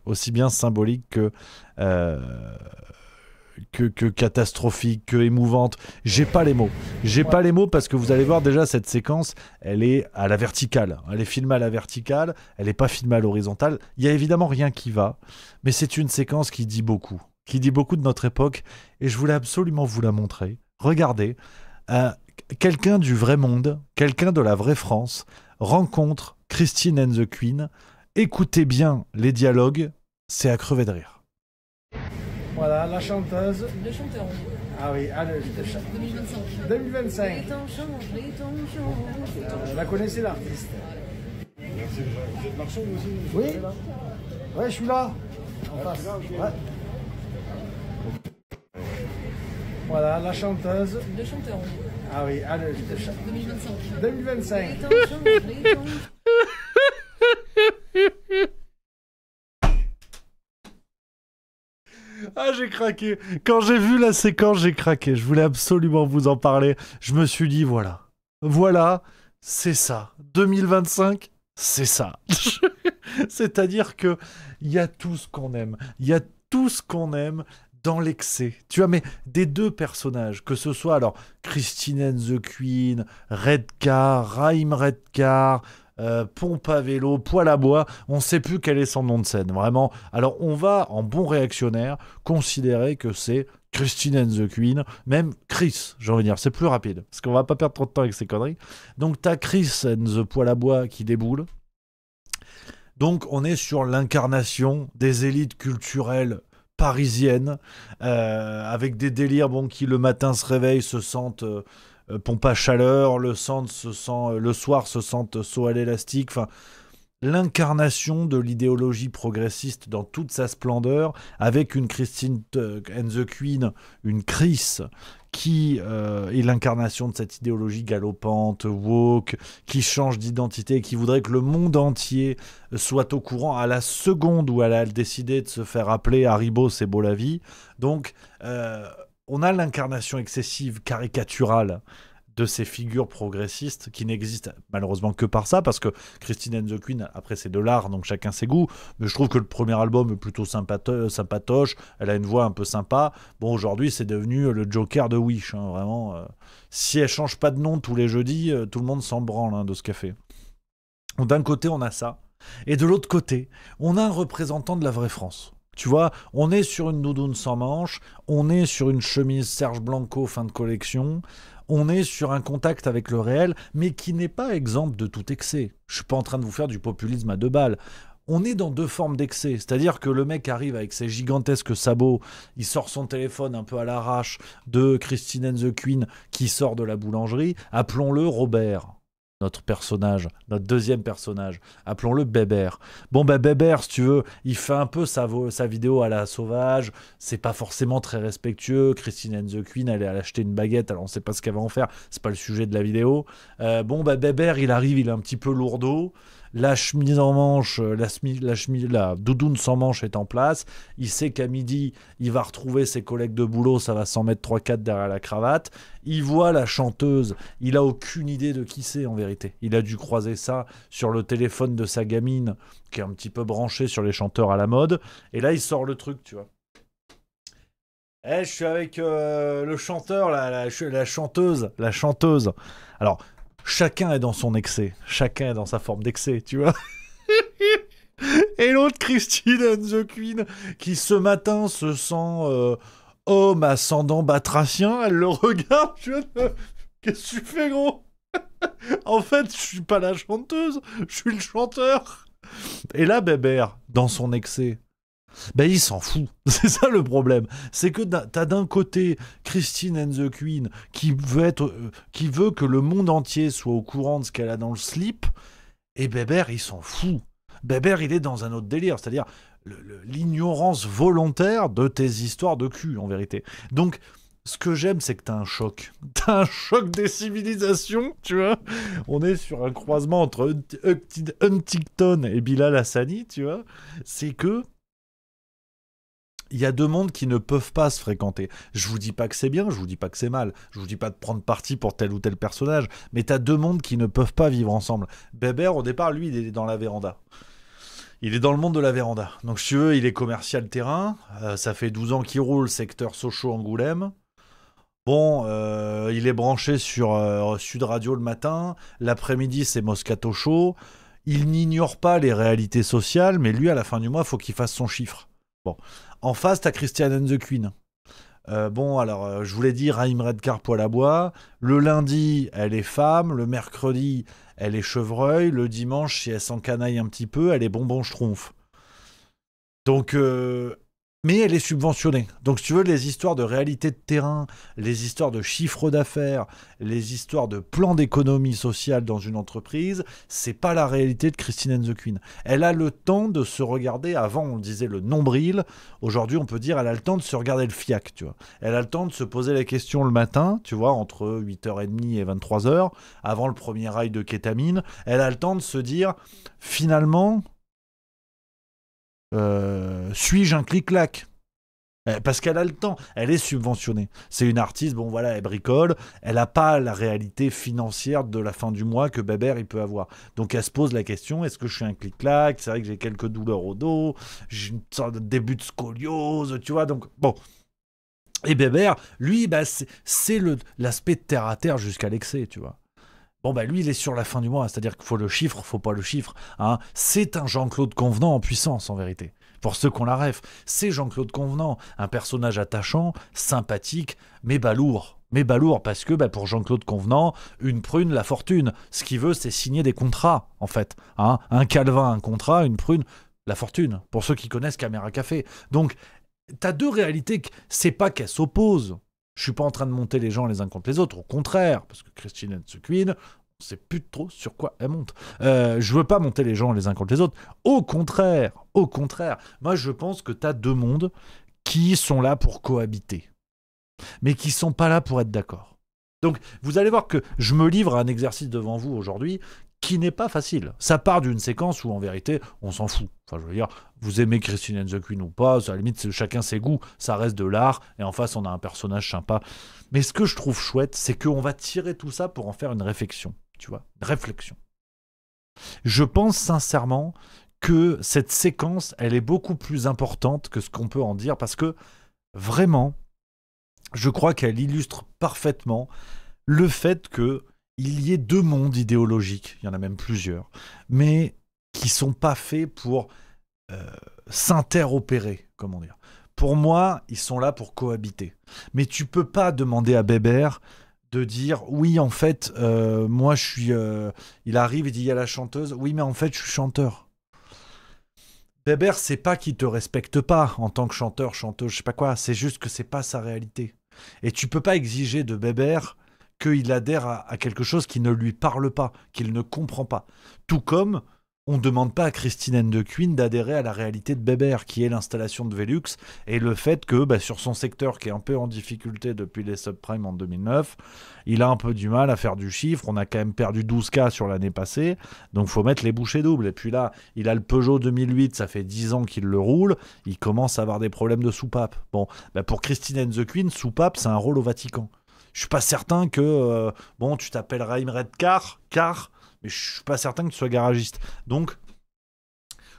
que catastrophique, que émouvante. J'ai pas les mots parce que vous allez voir déjà cette séquence, elle est à la verticale. Elle est filmée à la verticale, elle est pas filmée à l'horizontale. Il y a évidemment rien qui va, mais c'est une séquence qui dit beaucoup de notre époque et je voulais absolument vous la montrer. Regardez, quelqu'un du vrai monde, quelqu'un de la vraie France rencontre Christine and the Queen. Écoutez bien les dialogues, c'est à crever de rire. Voilà, la chanteuse. Le chanteur. Ah oui, 2025. 2025. Les temps changent, les temps changent. La connaissez l'artiste? Vous êtes Marchand vous aussi? Oui. Ouais, je suis là. En face. Ouais. Voilà, la chanteuse. Le chanteur. Ah oui, 2025. 2025. Les temps changent, les temps changent. Ah, j'ai craqué. Quand j'ai vu la séquence, j'ai craqué. Je voulais absolument vous en parler. Je me suis dit, voilà, c'est ça. 2025, c'est ça. C'est-à-dire que il y a tout ce qu'on aime. Il y a tout ce qu'on aime dans l'excès. Tu vois, mais des deux personnages, que ce soit alors Christine and the Queen, Redcar, Raïm Redcar, pompe à vélo, poêle à bois, on ne sait plus quel est son nom de scène, vraiment. Alors on va, en bon réactionnaire, considérer que c'est Christine and the Queen, même Chris, j'ai envie de dire, c'est plus rapide, parce qu'on va pas perdre trop de temps avec ces conneries. Donc t'as Chris and the poêle à bois qui déboule. Donc on est sur l'incarnation des élites culturelles parisiennes, avec des délires qui le matin se réveillent, se sentent... pompe à chaleur, le soir se sentent saut à l'élastique. Enfin, l'incarnation de l'idéologie progressiste dans toute sa splendeur, avec une Christine and the Queen, une Chris, qui est l'incarnation de cette idéologie galopante, woke, qui change d'identité, qui voudrait que le monde entier soit au courant à la seconde où elle a décidé de se faire appeler Haribo, c'est beau la vie. Donc, on a l'incarnation excessive, caricaturale de ces figures progressistes qui n'existent malheureusement que par ça, parce que Christine and the Queen, après c'est de l'art, donc chacun ses goûts, mais je trouve que le premier album est plutôt sympatoche, elle a une voix un peu sympa. Bon, aujourd'hui c'est devenu le Joker de Wish, hein, vraiment. Si elle change pas de nom tous les jeudis, tout le monde s'en branle hein, de ce qu'elle fait. Donc, d'un côté on a ça, et de l'autre côté, on a un représentant de la vraie France. Tu vois, on est sur une doudoune sans manches, on est sur une chemise Serge Blanco fin de collection, on est sur un contact avec le réel, mais qui n'est pas exempt de tout excès. Je suis pas en train de vous faire du populisme à 2 balles. On est dans 2 formes d'excès, c'est-à-dire que le mec arrive avec ses gigantesques sabots, il sort son téléphone un peu à l'arrache de Christine and the Queen qui sort de la boulangerie, appelons-le Robert. Notre personnage, notre deuxième personnage, appelons-le Bébert. Bon bah Bébert, si tu veux, il fait un peu sa vidéo à la sauvage, c'est pas forcément très respectueux. Christine and the Queen, elle est allée acheter une baguette, alors on sait pas ce qu'elle va en faire, c'est pas le sujet de la vidéo. Bon bah Bébert, il arrive, il est un petit peu lourdeau, la chemise en manche, la doudoune sans manche est en place, il sait qu'à midi, il va retrouver ses collègues de boulot, ça va s'en mettre 3-4 derrière la cravate, il voit la chanteuse, il a aucune idée de qui c'est en vérité, il a dû croiser ça sur le téléphone de sa gamine, qui est un petit peu branché sur les chanteurs à la mode, et là il sort le truc, tu vois. Je suis avec le chanteur, la chanteuse. Alors, chacun est dans son excès. Chacun est dans sa forme d'excès, tu vois. Et l'autre, Christine and the Queen, qui ce matin se sent homme ascendant batracien, elle le regarde, tu vois. Qu'est-ce que tu fais, gros? En fait, je suis pas la chanteuse, je suis le chanteur. Et là, Bébert, dans son excès, ben il s'en fout, c'est ça le problème. C'est que t'as d'un côté Christine and the Queen qui veut que le monde entier soit au courant de ce qu'elle a dans le slip, et Bébert il s'en fout. Bébert il est dans un autre délire, c'est-à-dire l'ignorance volontaire de tes histoires de cul en vérité. Donc ce que j'aime, c'est que t'as un choc. T'as un choc des civilisations, tu vois. On est sur un croisement entre Huntington et Bilal Hassani, tu vois. C'est que il y a 2 mondes qui ne peuvent pas se fréquenter. Je vous dis pas que c'est bien, je vous dis pas que c'est mal, je vous dis pas de prendre parti pour tel ou tel personnage, mais t'as 2 mondes qui ne peuvent pas vivre ensemble. Bébert, au départ, lui, il est dans la véranda. Il est dans le monde de la véranda. Donc, si tu veux, il est commercial terrain, ça fait 12 ans qu'il roule, secteur Sochaux-Angoulême. Bon, il est branché sur Sud Radio le matin, l'après-midi, c'est Moscato Show. Il n'ignore pas les réalités sociales, mais lui, à la fin du mois, il faut qu'il fasse son chiffre. Bon. En face, t'as Christian and the Queen. Je vous l'ai dit, Raïm Redcar poil à bois. Le lundi, elle est femme. Le mercredi, elle est chevreuil. Le dimanche, si elle s'encanaille un petit peu, elle est bonbon schtroumpf. Donc, mais elle est subventionnée. Donc, si tu veux, les histoires de réalité de terrain, les histoires de chiffre d'affaires, les histoires de plan d'économie sociale dans une entreprise, c'est pas la réalité de Christine and the Queen. Elle a le temps de se regarder, avant on disait le nombril, aujourd'hui on peut dire elle a le temps de se regarder le fiac, tu vois. Elle a le temps de se poser la question le matin, tu vois, entre 8h30 et 23h, avant le premier rail de kétamine. Elle a le temps de se dire, finalement... suis-je un clic-clac? Parce qu'elle a le temps, elle est subventionnée. C'est une artiste, bon voilà, elle bricole, elle n'a pas la réalité financière de la fin du mois que Bébert il peut avoir. Donc elle se pose la question, est-ce que je suis un clic-clac? C'est vrai que j'ai quelques douleurs au dos, j'ai une sorte de début de scoliose, tu vois, donc bon. Et Bébert, lui, bah, c'est l'aspect terre à terre jusqu'à l'excès, tu vois. Bon, bah lui, il est sur la fin du mois, c'est-à-dire qu'il faut le chiffre, faut pas le chiffre. Hein. C'est un Jean-Claude Convenant en puissance, en vérité. Pour ceux qu'on la rêve, c'est Jean-Claude Convenant, un personnage attachant, sympathique, mais balourd. Mais balourd, parce que pour Jean-Claude Convenant, une prune, la fortune. Ce qu'il veut, c'est signer des contrats, en fait. Hein. Un Calvin, un contrat, une prune, la fortune. Pour ceux qui connaissent Caméra Café. Donc, t'as 2 réalités, c'est pas qu'elles s'opposent. Je suis pas en train de monter les gens les uns contre les autres, au contraire, parce que Christine and the Queen, sait plus trop sur quoi elle monte. Je veux pas monter les gens les uns contre les autres. Au contraire. Moi, je pense que t'as deux mondes qui sont là pour cohabiter, mais qui sont pas là pour être d'accord. Donc, vous allez voir que je me livre à un exercice devant vous aujourd'hui qui n'est pas facile. Ça part d'une séquence où, en vérité, on s'en fout. Enfin, je veux dire, vous aimez Christine and the Queen ou pas, à la limite, chacun ses goûts, ça reste de l'art, et en face, on a un personnage sympa. Mais ce que je trouve chouette, c'est qu'on va tirer tout ça pour en faire une réflexion, tu vois, une réflexion. Je pense sincèrement que cette séquence, elle est beaucoup plus importante que ce qu'on peut en dire, parce que, vraiment, je crois qu'elle illustre parfaitement le fait qu'il y ait deux mondes idéologiques, il y en a même plusieurs, mais qui sont pas faits pour s'interopérer, comment dire. Pour moi, ils sont là pour cohabiter. Mais tu peux pas demander à Bébert de dire « Oui, en fait, moi, je suis... il arrive, il dit « Il y a la chanteuse. Oui, mais en fait, je suis chanteur. » Bébert, c'est pas qu'il te respecte pas en tant que chanteur, chanteuse, je sais pas quoi. C'est juste que c'est pas sa réalité. Et tu peux pas exiger de Bébert qu'il adhère à quelque chose qui ne lui parle pas, qu'il ne comprend pas. Tout comme on ne demande pas à Christine and the Queen d'adhérer à la réalité de Bébert, qui est l'installation de Velux, et le fait que sur son secteur qui est un peu en difficulté depuis les subprimes en 2009, il a un peu du mal à faire du chiffre. On a quand même perdu 12K sur l'année passée, donc il faut mettre les bouchées doubles. Et puis là, il a le Peugeot 2008, ça fait 10 ans qu'il le roule, il commence à avoir des problèmes de soupape. Bon, pour Christine and the Queen, soupape, c'est un rôle au Vatican. Je suis pas certain que, tu t'appelleras Imred Car, mais je suis pas certain que tu sois garagiste. Donc,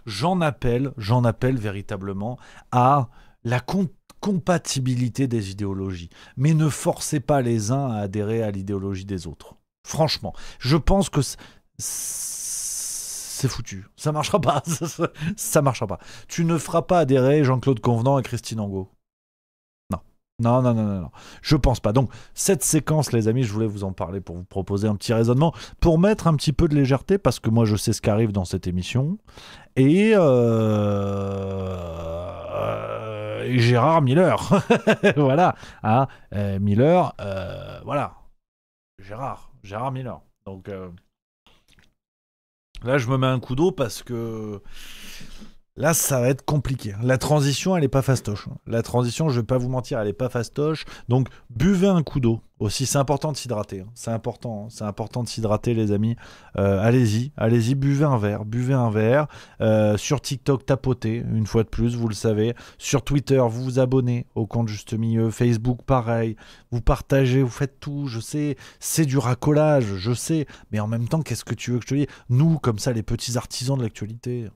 j'en appelle véritablement à la compatibilité des idéologies. Mais ne forcez pas les uns à adhérer à l'idéologie des autres. Franchement, je pense que c'est foutu. Ça marchera pas. Ça marchera pas. Tu ne feras pas adhérer Jean-Claude Convenant et Christine Angot. Non. Je pense pas. Donc, cette séquence, les amis, je voulais vous en parler pour vous proposer un petit raisonnement, pour mettre un petit peu de légèreté, parce que moi, je sais ce qui arrive dans cette émission. Et Gérard Miller. Voilà. Hein, Miller, voilà. Gérard Miller. Donc, là, je me mets un coup d'eau parce que... Là, ça va être compliqué. La transition, elle est pas fastoche. La transition, je vais pas vous mentir, elle est pas fastoche. Donc, buvez un coup d'eau. Aussi, c'est important de s'hydrater. C'est important de s'hydrater, les amis. Allez-y, buvez un verre. Sur TikTok, tapotez, une fois de plus, vous le savez. Sur Twitter, vous vous abonnez au compte Juste Milieu. Facebook, pareil. Vous partagez, vous faites tout. Je sais, c'est du racolage, je sais. Mais en même temps, qu'est-ce que tu veux que je te dise ? Nous, comme ça, les petits artisans de l'actualité...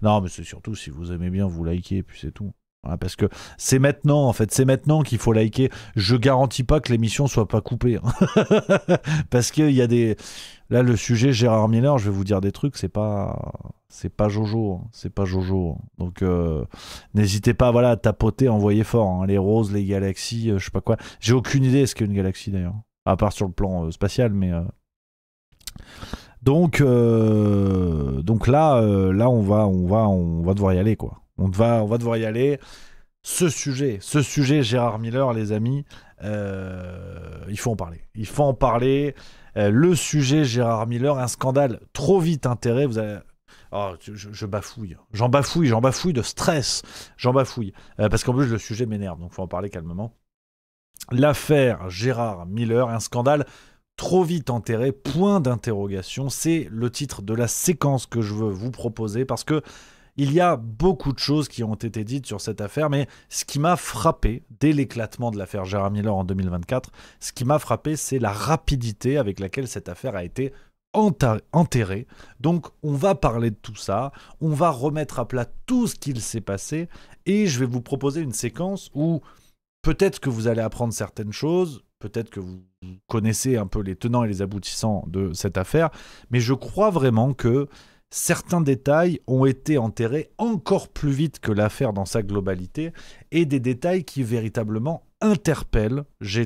Non, mais c'est surtout si vous aimez bien, vous likez, puis c'est tout. Voilà, parce que c'est maintenant, en fait, qu'il faut liker. Je garantis pas que l'émission soit pas coupée. Hein. Parce qu'il y a des... Là, le sujet Gérard Miller, je vais vous dire des trucs, c'est pas Jojo. Hein. C'est pas Jojo. Hein. Donc, n'hésitez pas à tapoter, envoyer fort. Hein. Les roses, les galaxies, je sais pas quoi. J'ai aucune idée ce qu'est une galaxie, d'ailleurs. À part sur le plan spatial, mais... Donc là, on va devoir y aller, quoi. On va devoir y aller. Ce sujet, Gérard Miller, les amis, il faut en parler. Le sujet Gérard Miller, un scandale trop vite enterré. Vous avez... Oh, je bafouille. J'en bafouille de stress. Parce qu'en plus, le sujet m'énerve, donc il faut en parler calmement. L'affaire Gérard Miller, un scandale trop vite enterré, point d'interrogation. C'est le titre de la séquence que je veux vous proposer, parce que il y a beaucoup de choses qui ont été dites sur cette affaire, mais ce qui m'a frappé, dès l'éclatement de l'affaire Gérard Miller en 2024, ce qui m'a frappé, c'est la rapidité avec laquelle cette affaire a été enterrée. Donc, on va parler de tout ça, on va remettre à plat tout ce qu'il s'est passé, et je vais vous proposer une séquence où peut-être que vous allez apprendre certaines choses, peut-être que vous connaissez un peu les tenants et les aboutissants de cette affaire, mais je crois vraiment que certains détails ont été enterrés encore plus vite que l'affaire dans sa globalité, et des détails qui véritablement interpellent. Je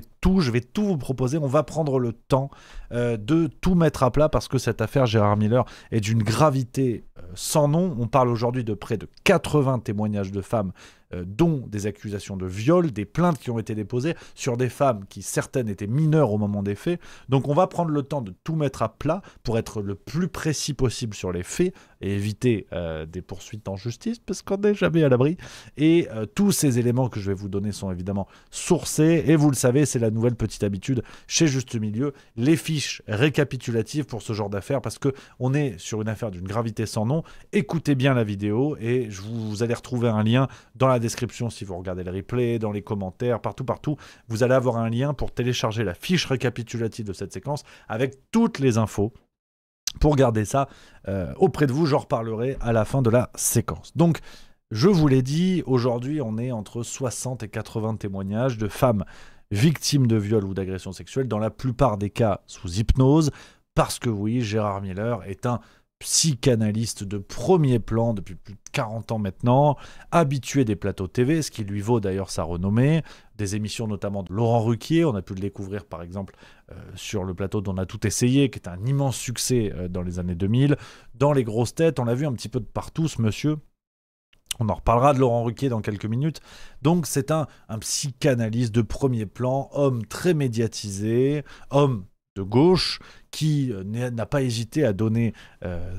vais tout vous proposer, on va prendre le temps de tout mettre à plat, parce que cette affaire Gérard Miller est d'une gravité sans nom. On parle aujourd'hui de près de 80 témoignages de femmes dont des accusations de viol, des plaintes qui ont été déposées sur des femmes qui, certaines, étaient mineures au moment des faits. Donc on va prendre le temps de tout mettre à plat pour être le plus précis possible sur les faits et éviter des poursuites en justice, parce qu'on n'est jamais à l'abri. Et tous ces éléments que je vais vous donner sont évidemment sourcés, et vous le savez, c'est la nouvelle petite habitude chez Juste Milieu, les fiches récapitulatives pour ce genre d'affaires, parce qu'on est sur une affaire d'une gravité sans nom. Écoutez bien la vidéo, et vous allez retrouver un lien dans la description si vous regardez le replay, dans les commentaires, partout, vous allez avoir un lien pour télécharger la fiche récapitulative de cette séquence avec toutes les infos. Pour garder ça auprès de vous, j'en reparlerai à la fin de la séquence. Donc, je vous l'ai dit, aujourd'hui, on est entre 60 et 80 témoignages de femmes victimes de viol ou d'agression sexuelle, dans la plupart des cas sous hypnose, parce que oui, Gérard Miller est un psychanalyste de premier plan depuis plus de 40 ans maintenant, habitué des plateaux TV, ce qui lui vaut d'ailleurs sa renommée, des émissions notamment de Laurent Ruquier, on a pu le découvrir par exemple sur le plateau d'On a tout essayé, qui est un immense succès dans les années 2000, dans Les Grosses Têtes, on l'a vu un petit peu de partout ce monsieur. On en reparlera de Laurent Ruquier dans quelques minutes. Donc c'est un psychanalyste de premier plan, homme très médiatisé, homme de gauche, qui n'a pas hésité à donner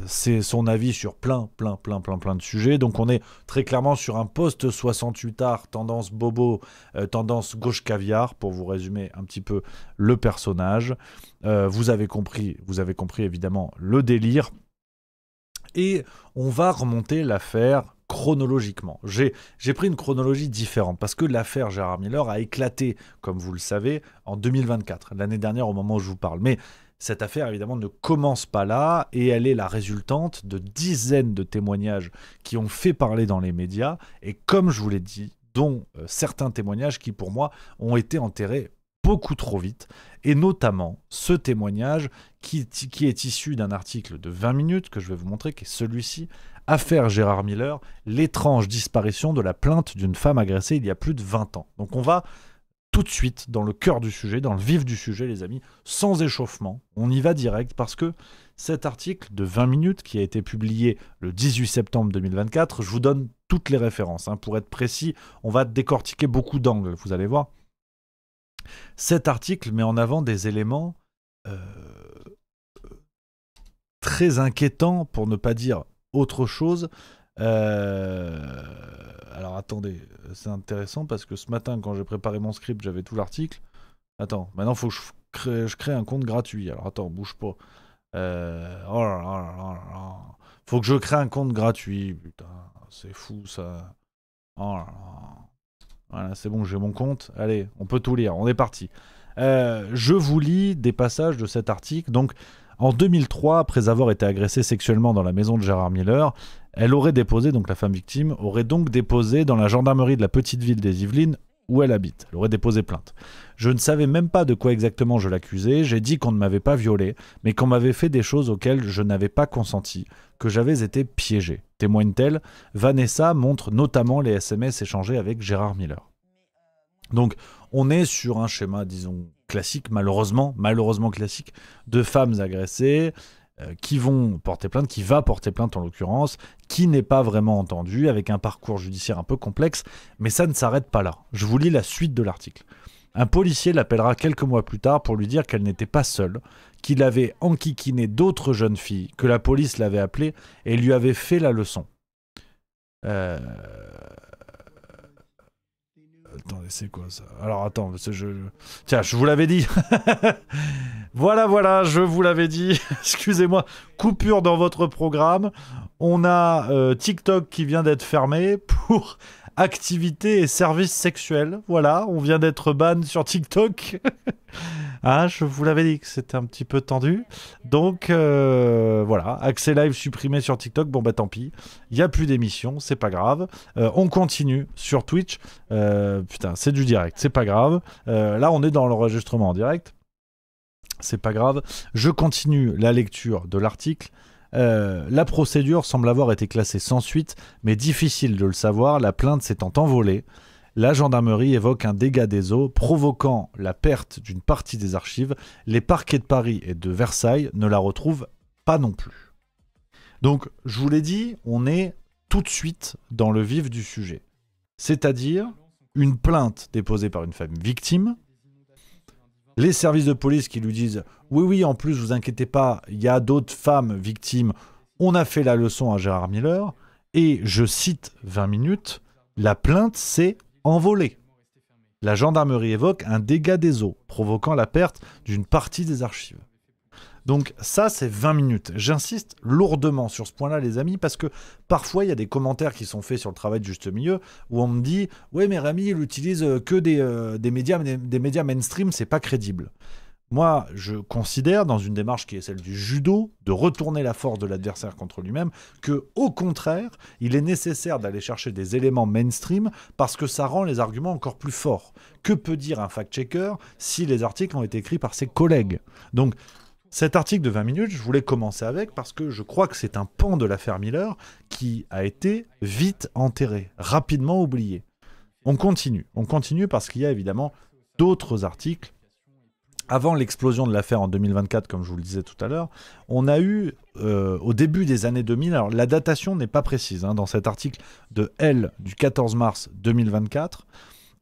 son avis sur plein de sujets. Donc on est très clairement sur un post-68ard, tendance bobo, tendance gauche caviar, pour vous résumer un petit peu le personnage. Vous avez compris évidemment le délire. Et on va remonter l'affaire chronologiquement. J'ai pris une chronologie différente parce que l'affaire Gérard Miller a éclaté, comme vous le savez, en 2024, l'année dernière au moment où je vous parle. Mais cette affaire, évidemment, ne commence pas là et elle est la résultante de dizaines de témoignages qui ont fait parler dans les médias et, comme je vous l'ai dit, dont certains témoignages qui, pour moi, ont été enterrés beaucoup trop vite, et notamment ce témoignage qui est issu d'un article de 20 minutes que je vais vous montrer, qui est celui-ci, Affaire Gérard Miller, l'étrange disparition de la plainte d'une femme agressée il y a plus de 20 ans. Donc on va tout de suite dans le cœur du sujet, dans le vif du sujet les amis, sans échauffement, on y va direct parce que cet article de 20 minutes qui a été publié le 18 septembre 2024, je vous donne toutes les références, pour être précis, on va décortiquer beaucoup d'angles, vous allez voir. Cet article met en avant des éléments très inquiétants, pour ne pas dire autre chose. Alors attendez, c'est intéressant parce que ce matin, quand j'ai préparé mon script, j'avais tout l'article. Attends, maintenant il faut que je crée un compte gratuit. Alors attends, bouge pas. Oh là là là là. Faut que je crée un compte gratuit. Putain, c'est fou ça. Oh là là. Voilà, c'est bon, j'ai mon compte. Allez, on peut tout lire, on est parti. Je vous lis des passages de cet article. Donc, en 2003, après avoir été agressée sexuellement dans la maison de Gérard Miller, elle aurait déposé, donc la femme victime, aurait donc déposé dans la gendarmerie de la petite ville des Yvelines où elle habite. Elle aurait déposé plainte. Je ne savais même pas de quoi exactement je l'accusais. J'ai dit qu'on ne m'avait pas violée, mais qu'on m'avait fait des choses auxquelles je n'avais pas consenti, que j'avais été piégé. Témoigne-t-elle, Vanessa montre notamment les SMS échangés avec Gérard Miller. Donc, on est sur un schéma, disons, classique, malheureusement classique, de femmes agressées qui vont porter plainte, qui va porter plainte en l'occurrence, qui n'est pas vraiment entendue, avec un parcours judiciaire un peu complexe, mais ça ne s'arrête pas là. Je vous lis la suite de l'article. Un policier l'appellera quelques mois plus tard pour lui dire qu'elle n'était pas seule, qu'il avait enquiquiné d'autres jeunes filles, que la police l'avait appelée et lui avait fait la leçon. Attendez, c'est quoi ça? Alors attends, tiens, je vous l'avais dit. Voilà, je vous l'avais dit. Excusez-moi, coupure dans votre programme. On a TikTok qui vient d'être fermé pour activités et services sexuels. Voilà, on vient d'être ban sur TikTok. Je vous l'avais dit que c'était un petit peu tendu. Donc voilà, accès live supprimé sur TikTok. Bon bah tant pis, il n'y a plus d'émission, c'est pas grave. On continue sur Twitch. Putain, c'est du direct, c'est pas grave. Là on est dans l'enregistrement en direct. C'est pas grave. Je continue la lecture de l'article. La procédure semble avoir été classée sans suite, mais difficile de le savoir, la plainte s'étant envolée. La gendarmerie évoque un dégât des eaux provoquant la perte d'une partie des archives. Les parquets de Paris et de Versailles ne la retrouvent pas non plus. Donc, je vous l'ai dit, on est tout de suite dans le vif du sujet. C'est-à-dire une plainte déposée par une femme victime, les services de police qui lui disent « Oui, en plus, vous inquiétez pas, il y a d'autres femmes victimes, on a fait la leçon à Gérard Miller », et je cite 20 minutes, la plainte s'est envolée. La gendarmerie évoque un dégât des eaux, provoquant la perte d'une partie des archives. Donc ça, c'est 20 minutes. J'insiste lourdement sur ce point-là, les amis, parce que parfois, il y a des commentaires qui sont faits sur le travail de Juste Milieu, où on me dit « Ouais, mais Rémi, il utilise que des médias mainstream, c'est pas crédible. » Moi, je considère, dans une démarche qui est celle du judo, de retourner la force de l'adversaire contre lui-même, que, au contraire, il est nécessaire d'aller chercher des éléments mainstream parce que ça rend les arguments encore plus forts. Que peut dire un fact-checker si les articles ont été écrits par ses collègues ? Donc, cet article de 20 minutes, je voulais commencer avec parce que je crois que c'est un pan de l'affaire Miller qui a été vite enterré, rapidement oublié. On continue parce qu'il y a évidemment d'autres articles. Avant l'explosion de l'affaire en 2024, comme je vous le disais tout à l'heure, on a eu, au début des années 2000, alors la datation n'est pas précise, dans cet article de Elle du 14 mars 2024,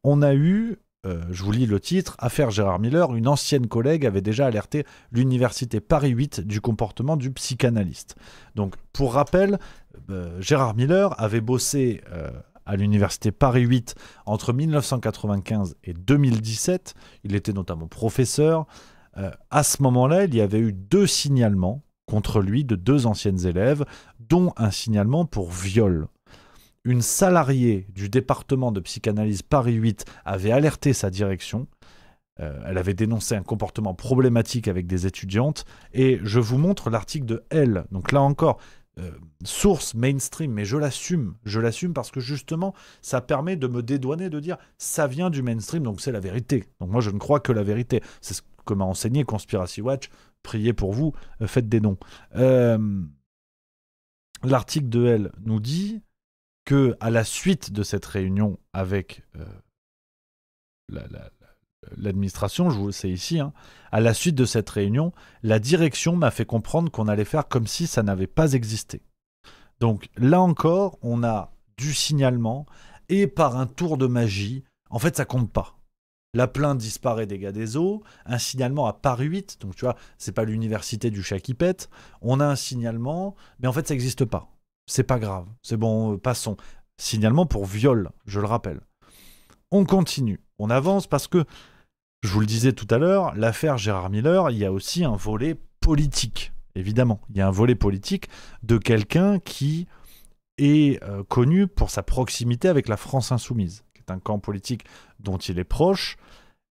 on a eu, je vous lis le titre, « Affaire Gérard Miller, une ancienne collègue avait déjà alerté l'université Paris 8 du comportement du psychanalyste ». Donc, pour rappel, Gérard Miller avait bossé à l'université Paris 8 entre 1995 et 2017. Il était notamment professeur. À ce moment-là, il y avait eu 2 signalements contre lui de 2 anciennes élèves, dont un signalement pour viol. Une salariée du département de psychanalyse Paris 8 avait alerté sa direction. Elle avait dénoncé un comportement problématique avec des étudiantes. Et je vous montre l'article de Elle. Donc là encore, source mainstream, mais je l'assume parce que justement ça permet de me dédouaner, de dire ça vient du mainstream, donc c'est la vérité. Donc moi je ne crois que la vérité, c'est ce que m'a enseigné Conspiracy Watch. Priez pour vous, faites des dons. L'article de Elle nous dit que à la suite de cette réunion avec l'administration, c'est ici, à la suite de cette réunion, la direction m'a fait comprendre qu'on allait faire comme si ça n'avait pas existé. Donc là encore, on a du signalement et par un tour de magie, en fait ça compte pas. La plainte disparaît des dégâts des eaux, un signalement à Paris 8, donc tu vois, c'est pas l'université du chat qui pète, on a un signalement, mais en fait ça n'existe pas. C'est pas grave, c'est bon, passons. Signalement pour viol, je le rappelle. On continue, on avance parce que, je vous le disais tout à l'heure, l'affaire Gérard Miller, il y a aussi un volet politique, évidemment. Il y a un volet politique de quelqu'un qui est connu pour sa proximité avec la France Insoumise, qui est un camp politique dont il est proche,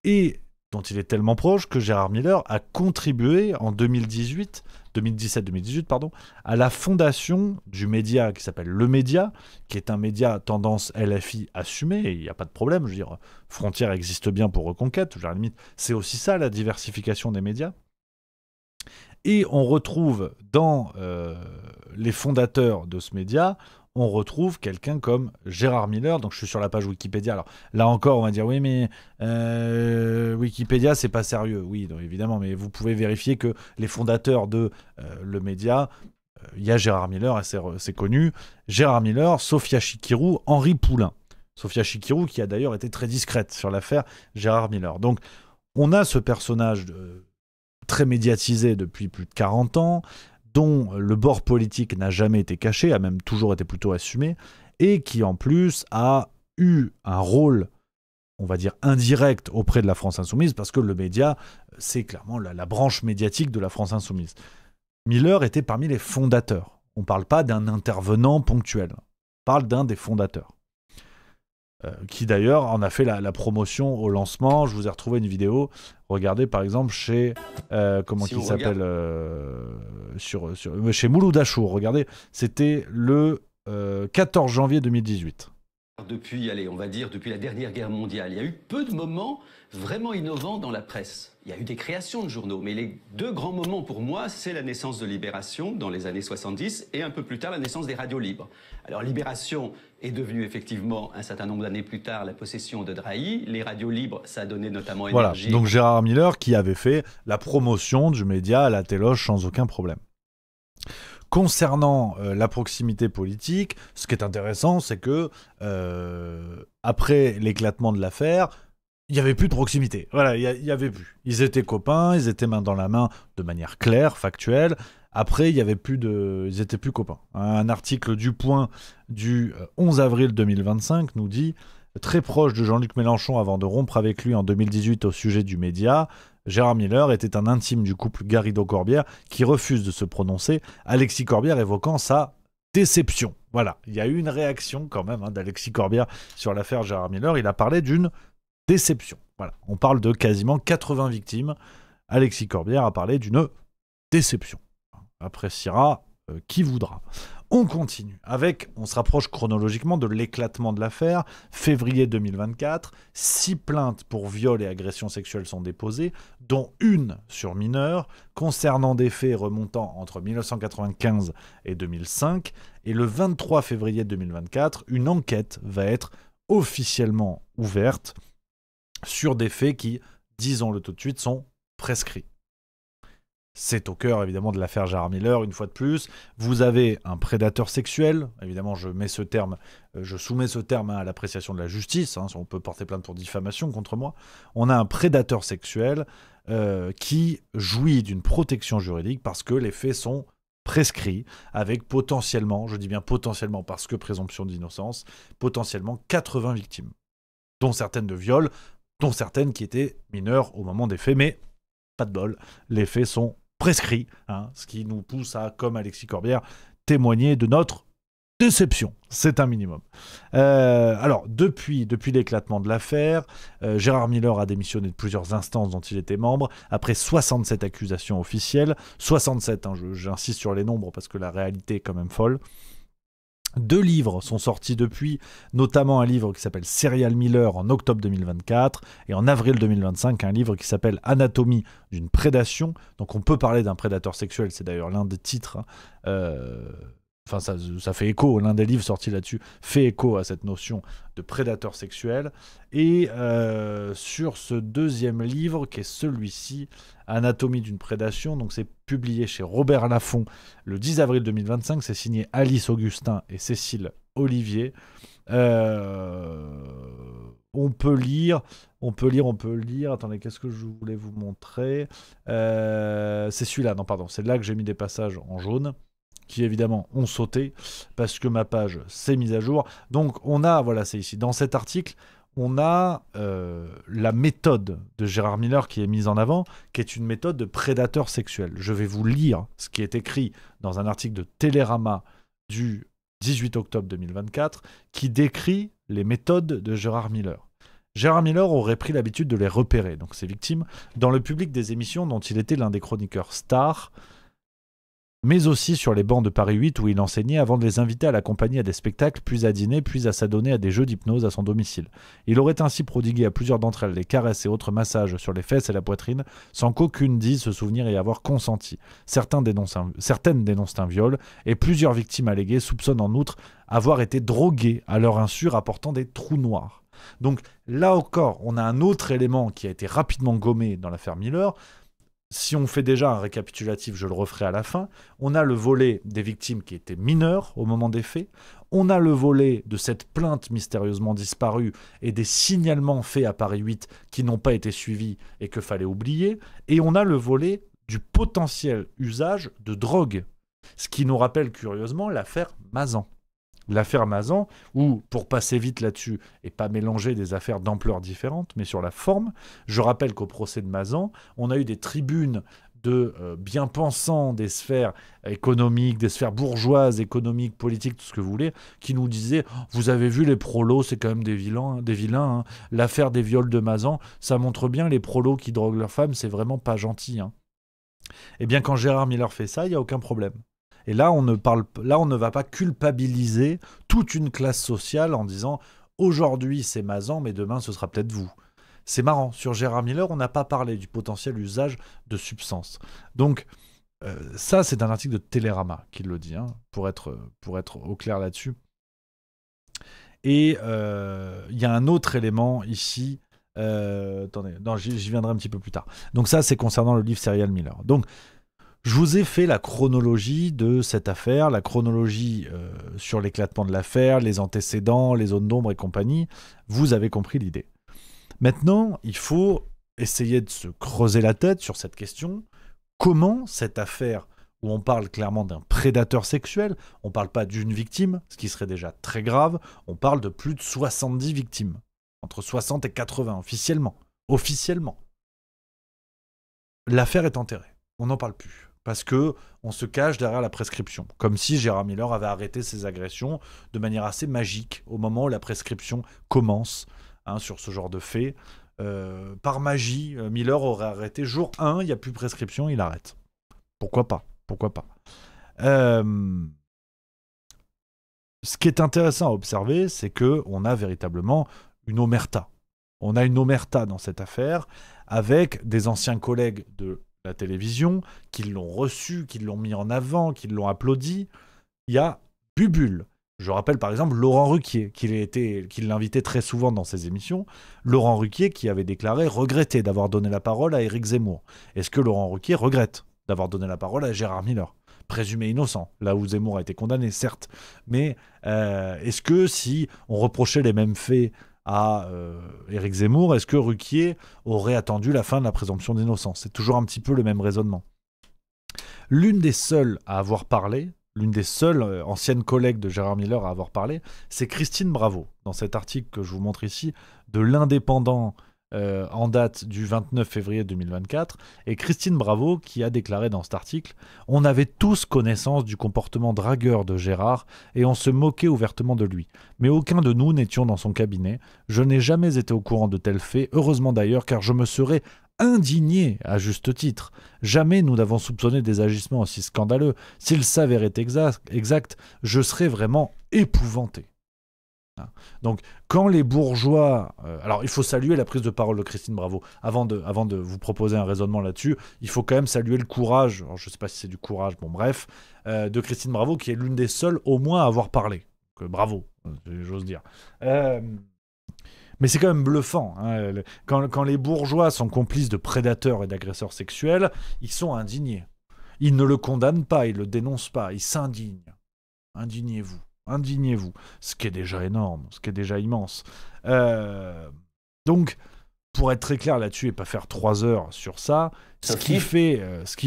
et dont il est tellement proche que Gérard Miller a contribué en 2017-2018, à la fondation du média qui s'appelle Le Média, qui est un média tendance LFI assumé, et il n'y a pas de problème, je veux dire, Frontières existe bien pour Reconquête, à la limite, c'est aussi ça la diversification des médias. Et on retrouve dans les fondateurs de ce média, on retrouve quelqu'un comme Gérard Miller. Donc je suis sur la page Wikipédia. Alors là encore, on va dire oui, mais Wikipédia, c'est pas sérieux. Oui, donc, évidemment, mais vous pouvez vérifier que les fondateurs de le média, il y a Gérard Miller, et c'est connu. Gérard Miller, Sophia Chikirou, Henri Poulain. Sophia Chikirou qui a d'ailleurs été très discrète sur l'affaire Gérard Miller. Donc on a ce personnage très médiatisé depuis plus de 40 ans, dont le bord politique n'a jamais été caché, a même toujours été plutôt assumé, et qui en plus a eu un rôle, on va dire, indirect auprès de la France Insoumise, parce que le média, c'est clairement la branche médiatique de la France Insoumise. Miller était parmi les fondateurs. On ne parle pas d'un intervenant ponctuel, on parle d'un des fondateurs. Qui d'ailleurs en a fait la promotion au lancement. Je vous ai retrouvé une vidéo. Regardez par exemple chez comment il s'appelle chez Mouloud Achour. Regardez, c'était le 14 janvier 2018. Depuis, on va dire, depuis la dernière guerre mondiale, il y a eu peu de moments vraiment innovants dans la presse. Il y a eu des créations de journaux, mais les 2 grands moments pour moi, c'est la naissance de Libération dans les années 70 et un peu plus tard la naissance des radios libres. Alors Libération est devenue effectivement un certain nombre d'années plus tard la possession de Drahi. Les radios libres, ça a donné notamment Énergie. Voilà, donc Gérard Miller qui avait fait la promotion du média à la téloge sans aucun problème. Concernant la proximité politique, ce qui est intéressant, c'est que après l'éclatement de l'affaire, il n'y avait plus de proximité. Voilà, il y avait plus. Ils étaient copains, ils étaient main dans la main de manière claire, factuelle. Après, il y avait plus de, ils étaient plus copains. Un article du Point du 11 avril 2025 nous dit très proche de Jean-Luc Mélenchon avant de rompre avec lui en 2018 au sujet du média. Gérard Miller était un intime du couple Garrido-Corbière qui refuse de se prononcer. Alexis Corbière évoquant sa déception. Voilà, il y a eu une réaction quand même d'Alexis Corbière sur l'affaire Gérard Miller. Il a parlé d'une déception. Voilà, on parle de quasiment 80 victimes. Alexis Corbière a parlé d'une déception. Appréciera qui voudra. On continue avec, on se rapproche chronologiquement de l'éclatement de l'affaire. Février 2024, 6 plaintes pour viol et agression sexuelle sont déposées, dont une sur mineur, concernant des faits remontant entre 1995 et 2005. Et le 23 février 2024, une enquête va être officiellement ouverte sur des faits qui, disons-le tout de suite, sont prescrits. C'est au cœur, évidemment, de l'affaire Gérard Miller, une fois de plus. Vous avez un prédateur sexuel. Évidemment, je soumets ce terme à l'appréciation de la justice. On peut porter plainte pour diffamation contre moi. On a un prédateur sexuel qui jouit d'une protection juridique parce que les faits sont prescrits, avec potentiellement, je dis bien potentiellement parce que présomption d'innocence, potentiellement 80 victimes, dont certaines de viol, dont certaines qui étaient mineures au moment des faits, mais pas de bol, les faits sont prescrits, ce qui nous pousse à, comme Alexis Corbière, témoigner de notre déception. C'est un minimum. Alors, depuis l'éclatement de l'affaire, Gérard Miller a démissionné de plusieurs instances dont il était membre, après 67 accusations officielles. 67, j'insiste sur les nombres parce que la réalité est quand même folle. 2 livres sont sortis depuis, notamment un livre qui s'appelle Serial Miller en octobre 2024 et en avril 2025, un livre qui s'appelle Anatomie d'une prédation. Donc on peut parler d'un prédateur sexuel, c'est d'ailleurs l'un des titres. Enfin, ça fait écho, l'un des livres sortis là-dessus fait écho à cette notion de prédateur sexuel. Et sur ce deuxième livre, qui est celui-ci, Anatomie d'une prédation, donc c'est publié chez Robert Laffont le 10 avril 2025, c'est signé Alice Augustin et Cécile Olivier. On peut lire. Attendez, qu'est-ce que je voulais vous montrer c'est celui-là, non pardon, c'est là que j'ai mis des passages en jaune, qui évidemment ont sauté, parce que ma page s'est mise à jour. Donc on a, voilà, c'est ici, dans cet article, on a la méthode de Gérard Miller qui est mise en avant, qui est une méthode de prédateur sexuel. Je vais vous lire ce qui est écrit dans un article de Télérama du 18 octobre 2024, qui décrit les méthodes de Gérard Miller. Gérard Miller aurait pris l'habitude de les repérer, donc ses victimes, dans le public des émissions dont il était l'un des chroniqueurs stars, mais aussi sur les bancs de Paris 8 où il enseignait avant de les inviter à l'accompagner à des spectacles, puis à dîner, puis à s'adonner à des jeux d'hypnose à son domicile. Il aurait ainsi prodigué à plusieurs d'entre elles des caresses et autres massages sur les fesses et la poitrine, sans qu'aucune dise se souvenir y avoir consenti. Certaines dénoncent un viol, et plusieurs victimes alléguées soupçonnent en outre avoir été droguées à leur insu, rapportant des trous noirs. Donc là encore, on a un autre élément qui a été rapidement gommé dans l'affaire Miller. Si on fait déjà un récapitulatif, je le referai à la fin, on a le volet des victimes qui étaient mineures au moment des faits, on a le volet de cette plainte mystérieusement disparue et des signalements faits à Paris 8 qui n'ont pas été suivis et que fallait oublier, et on a le volet du potentiel usage de drogue, ce qui nous rappelle curieusement l'affaire Mazan. L'affaire Mazan, où, pour passer vite là-dessus et pas mélanger des affaires d'ampleur différente, mais sur la forme, je rappelle qu'au procès de Mazan, on a eu des tribunes de bien-pensants des sphères économiques, des sphères bourgeoises, économiques, politiques, tout ce que vous voulez, qui nous disaient « Vous avez vu les prolos, c'est quand même des vilains. L'affaire des viols de Mazan, ça montre bien les prolos qui droguent leurs femmes, c'est vraiment pas gentil. » Eh bien, quand Gérard Miller fait ça, il n'y a aucun problème. Et là, on ne va pas culpabiliser toute une classe sociale en disant « Aujourd'hui, c'est Mazan, mais demain, ce sera peut-être vous ». C'est marrant, sur Gérard Miller, on n'a pas parlé du potentiel usage de substances. Donc, ça, c'est un article de Télérama qui le dit, pour être au clair là-dessus. Et il y a un autre élément ici. Attendez, j'y viendrai un petit peu plus tard. Donc ça, c'est concernant le livre Serial Miller. Donc, Je vous ai fait la chronologie de cette affaire, la chronologie sur l'éclatement de l'affaire, les antécédents, les zones d'ombre et compagnie. Vous avez compris l'idée. Maintenant, il faut essayer de se creuser la tête sur cette question. Comment cette affaire, où on parle clairement d'un prédateur sexuel, on ne parle pas d'une victime, ce qui serait déjà très grave, on parle de plus de 70 victimes. Entre 60 et 80, officiellement. L'affaire est enterrée. On n'en parle plus. Parce que on se cache derrière la prescription. Comme si Gérard Miller avait arrêté ses agressions de manière assez magique au moment où la prescription commence sur ce genre de fait. Par magie, Miller aurait arrêté jour 1, il n'y a plus de prescription, il arrête. Pourquoi pas. Ce qui est intéressant à observer, c'est qu'on a véritablement une omerta. On a une omerta dans cette affaire avec des anciens collègues de la télévision qui l'ont reçu, qui l'ont mis en avant, qui l'ont applaudi. Il y a Bubule. Je rappelle par exemple Laurent Ruquier, qui l'invitait très souvent dans ses émissions. Laurent Ruquier qui avait déclaré regretter d'avoir donné la parole à Éric Zemmour. Est-ce que Laurent Ruquier regrette d'avoir donné la parole à Gérard Miller ? Présumé innocent, là où Zemmour a été condamné, certes. Mais est-ce que si on reprochait les mêmes faits à Éric Zemmour, est-ce que Ruquier aurait attendu la fin de la présomption d'innocence ? C'est toujours un petit peu le même raisonnement. L'une des seules à avoir parlé, l'une des seules anciennes collègues de Gérard Miller à avoir parlé, c'est Christine Bravo, dans cet article que je vous montre ici, de l'Indépendant en date du 29 février 2024, et Christine Bravo qui a déclaré dans cet article « On avait tous connaissance du comportement dragueur de Gérard et on se moquait ouvertement de lui. Mais aucun de nous n'étions dans son cabinet. Je n'ai jamais été au courant de tels faits, heureusement d'ailleurs, car je me serais indigné à juste titre. Jamais nous n'avons soupçonné des agissements aussi scandaleux. S'ils s'avéraient exacts, je serais vraiment épouvanté. » Donc, quand les bourgeois... alors, il faut saluer la prise de parole de Christine Bravo. Avant de vous proposer un raisonnement là-dessus, il faut quand même saluer le courage, alors, je ne sais pas si c'est du courage, bon bref, de Christine Bravo, qui est l'une des seules au moins à avoir parlé. Donc, bravo, j'ose dire. Mais c'est quand même bluffant. Quand les bourgeois sont complices de prédateurs et d'agresseurs sexuels, ils sont indignés. Ils ne le condamnent pas, ils ne le dénoncent pas, ils s'indignent. Indignez-vous, ce qui est déjà énorme, ce qui est déjà immense. Donc, pour être très clair là-dessus et pas faire 3 heures sur ça, ce qui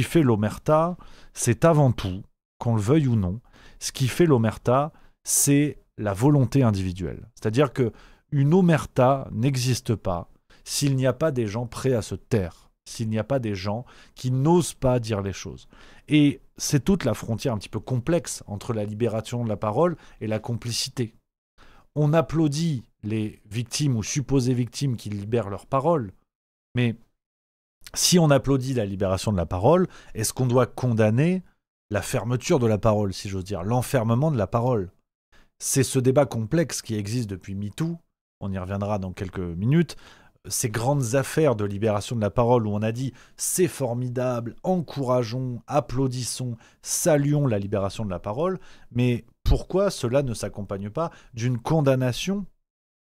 fait l'omerta, c'est avant tout, qu'on le veuille ou non, ce qui fait l'omerta, c'est la volonté individuelle. C'est-à-dire qu'une omerta n'existe pas s'il n'y a pas des gens prêts à se taire, s'il n'y a pas des gens qui n'osent pas dire les choses. Et c'est toute la frontière un petit peu complexe entre la libération de la parole et la complicité. On applaudit les victimes ou supposées victimes qui libèrent leur parole, mais si on applaudit la libération de la parole, est-ce qu'on doit condamner la fermeture de la parole, si j'ose dire, l'enfermement de la parole ? C'est ce débat complexe qui existe depuis MeToo, on y reviendra dans quelques minutes, ces grandes affaires de libération de la parole où on a dit « c'est formidable, encourageons, applaudissons, saluons la libération de la parole », mais pourquoi cela ne s'accompagne pas d'une condamnation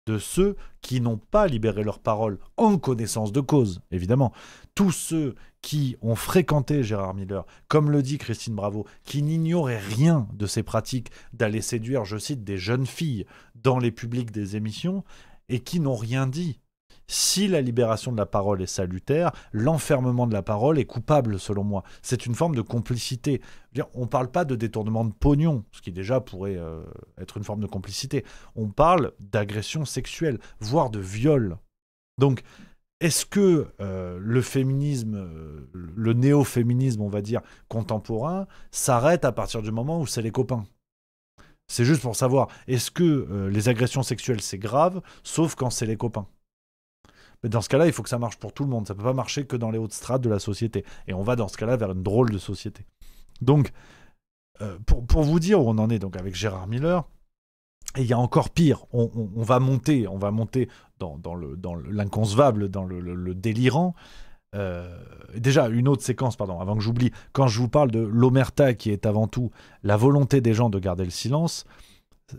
de ceux qui n'ont pas libéré leur parole en connaissance de cause, évidemment. Tous ceux qui ont fréquenté Gérard Miller, comme le dit Christine Bravo, qui n'ignoraient rien de ces pratiques d'aller séduire, je cite, des jeunes filles dans les publics des émissions et qui n'ont rien dit. Si la libération de la parole est salutaire, l'enfermement de la parole est coupable, selon moi. C'est une forme de complicité. On ne parle pas de détournement de pognon, ce qui déjà pourrait être une forme de complicité. On parle d'agression sexuelle, voire de viol. Donc, est-ce que le féminisme, le néo-féminisme, on va dire, contemporain, s'arrête à partir du moment où c'est les copains ? C'est juste pour savoir, est-ce que les agressions sexuelles, c'est grave, sauf quand c'est les copains ? Mais dans ce cas-là, il faut que ça marche pour tout le monde. Ça ne peut pas marcher que dans les hautes strates de la société. Et on va dans ce cas-là vers une drôle de société. Donc, pour vous dire où on en est donc avec Gérard Miller, et il y a encore pire, on va monter dans l'inconcevable, dans le délirant. Déjà, une autre séquence, pardon, avant que j'oublie, quand je vous parle de l'omerta qui est avant tout la volonté des gens de garder le silence,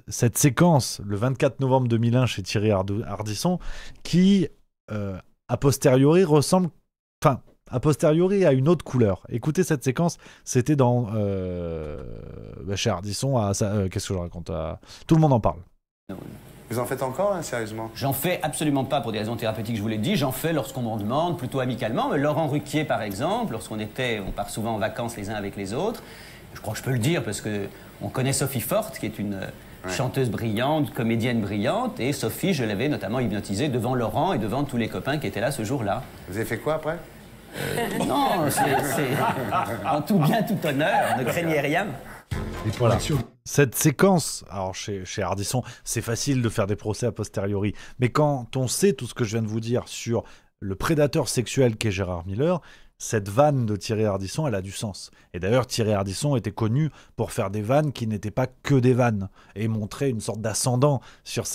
cette séquence, le 24 novembre 2001 chez Thierry Ardisson, qui... a posteriori ressemble, enfin, a posteriori, a une autre couleur. Écoutez cette séquence, c'était dans chez Ardisson, qu'est-ce que je raconte, Tout le monde en parle. Vous en faites encore, là, sérieusement? J'en fais absolument pas pour des raisons thérapeutiques, je vous l'ai dit. J'en fais lorsqu'on m'en demande, plutôt amicalement. Mais Laurent Ruquier, par exemple, on part souvent en vacances les uns avec les autres. Je crois que je peux le dire parce que on connaît Sophie Forte, qui est une chanteuse brillante, comédienne brillante. Et Sophie, je l'avais notamment hypnotisée devant Laurent et devant tous les copains qui étaient là ce jour-là. Vous avez fait quoi après? Non, c'est en tout bien, tout honneur. Ne craignez rien. Voilà. Cette séquence, alors chez Ardisson, c'est facile de faire des procès a posteriori, mais quand on sait tout ce que je viens de vous dire sur le prédateur sexuel qu'est Gérard Miller, cette vanne de Thierry Ardisson, elle a du sens. Et d'ailleurs, Thierry Ardisson était connu pour faire des vannes qui n'étaient pas que des vannes, et montrer une sorte d'ascendant sur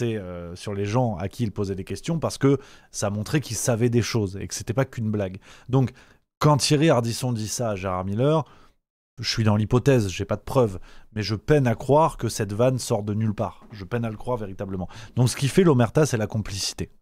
les gens à qui il posait des questions, parce que ça montrait qu'il savait des choses, et que c'était pas qu'une blague. Donc, quand Thierry Ardisson dit ça à Gérard Miller, je suis dans l'hypothèse, j'ai pas de preuves, mais je peine à croire que cette vanne sort de nulle part. Je peine à le croire véritablement. Donc ce qui fait l'omerta, c'est la complicité.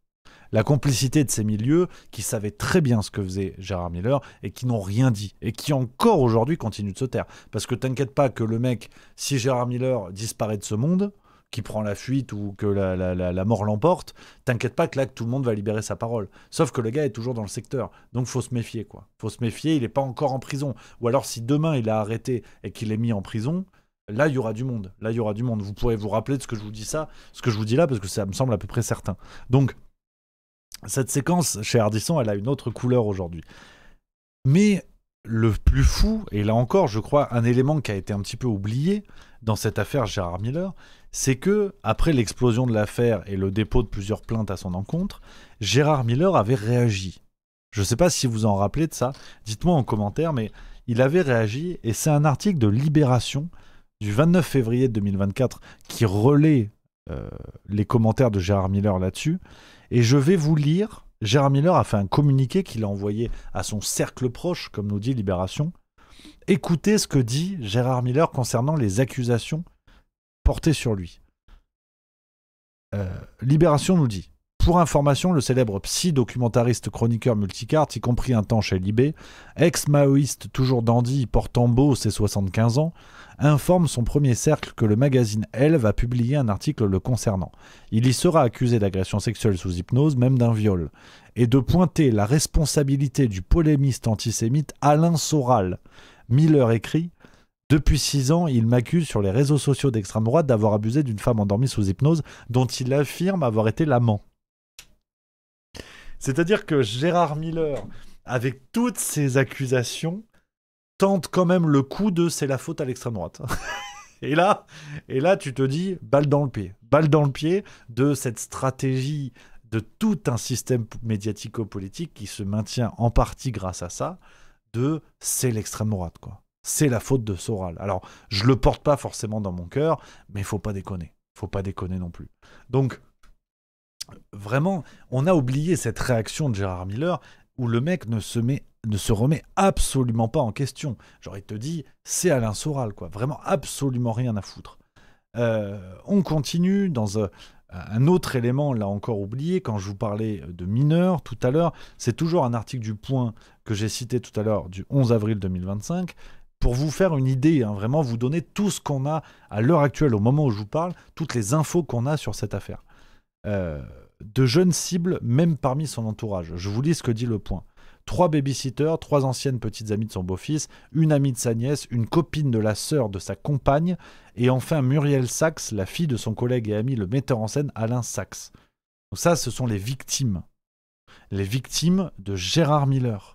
La complicité de ces milieux qui savaient très bien ce que faisait Gérard Miller et qui n'ont rien dit. Et qui encore aujourd'hui continuent de se taire. Parce que t'inquiète pas que le mec, si Gérard Miller disparaît de ce monde, qui prend la fuite ou que la mort l'emporte, t'inquiète pas que là, que tout le monde va libérer sa parole. Sauf que le gars est toujours dans le secteur. Donc, faut se méfier, quoi. Faut se méfier, il n'est pas encore en prison. Ou alors, si demain, il est arrêté et qu'il est mis en prison, là, il y aura du monde. Là, il y aura du monde. Vous pourrez vous rappeler de ce que je vous dis là, parce que ça me semble à peu près certain. Donc, cette séquence chez Ardisson, elle a une autre couleur aujourd'hui. Mais le plus fou, et là encore, je crois, un élément qui a été un petit peu oublié dans cette affaire Gérard Miller, c'est que, après l'explosion de l'affaire et le dépôt de plusieurs plaintes à son encontre, Gérard Miller avait réagi. Je ne sais pas si vous en rappelez de ça, dites-moi en commentaire, mais il avait réagi, et c'est un article de Libération du 29 février 2024 qui relaie les commentaires de Gérard Miller là-dessus, et je vais vous lire. Gérard Miller a fait un communiqué qu'il a envoyé à son cercle proche, comme nous dit Libération. Écoutez ce que dit Gérard Miller concernant les accusations portées sur lui. Libération nous dit: pour information, le célèbre psy-documentariste chroniqueur multicarte, y compris un temps chez Libé, ex-maoïste toujours dandy, portant beau ses 75 ans, informe son premier cercle que le magazine Elle va publier un article le concernant. Il y sera accusé d'agression sexuelle sous hypnose, même d'un viol, et de pointer la responsabilité du polémiste antisémite Alain Soral. Miller écrit: depuis 6 ans, il m'accuse sur les réseaux sociaux d'extrême droite d'avoir abusé d'une femme endormie sous hypnose dont il affirme avoir été l'amant. C'est-à-dire que Gérard Miller, avec toutes ces accusations, tente quand même le coup de c'est la faute à l'extrême droite. et là, tu te dis balle dans le pied de cette stratégie de tout un système médiatico-politique qui se maintient en partie grâce à ça, de c'est l'extrême droite, quoi. C'est la faute de Soral. Alors, je le porte pas forcément dans mon cœur, mais il faut pas déconner. Faut pas déconner non plus. Donc, vraiment, on a oublié cette réaction de Gérard Miller où le mec ne se remet absolument pas en question. Genre, il te dit, c'est Alain Soral, quoi. Vraiment absolument rien à foutre. On continue dans un autre élément, là encore oublié, quand je vous parlais de mineurs tout à l'heure. C'est toujours un article du Point que j'ai cité tout à l'heure, du 11 avril 2025, pour vous faire une idée, hein, vraiment vous donner tout ce qu'on a à l'heure actuelle, au moment où je vous parle, toutes les infos qu'on a sur cette affaire. De jeunes cibles, même parmi son entourage. Je vous lis ce que dit le Point. 3 babysitters, 3 anciennes petites amies de son beau-fils, une amie de sa nièce, une copine de la sœur de sa compagne, et enfin Muriel Sachs, la fille de son collègue et ami, le metteur en scène Alain Sachs. Donc ça, ce sont les victimes. Les victimes de Gérard Miller.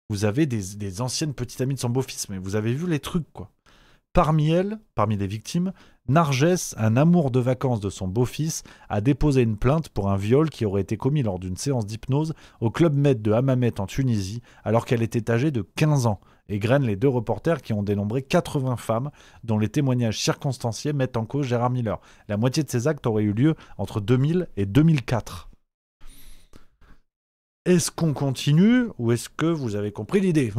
Vous avez des anciennes petites amies de son beau-fils, mais vous avez vu les trucs, quoi. Parmi elles, parmi les victimes, Narges, un amour de vacances de son beau-fils, a déposé une plainte pour un viol qui aurait été commis lors d'une séance d'hypnose au Club Med de Hammamet en Tunisie, alors qu'elle était âgée de 15 ans, et graine les 2 reporters qui ont dénombré 80 femmes, dont les témoignages circonstanciés mettent en cause Gérard Miller. La moitié de ces actes auraient eu lieu entre 2000 et 2004. Est-ce qu'on continue ou est-ce que vous avez compris l'idée?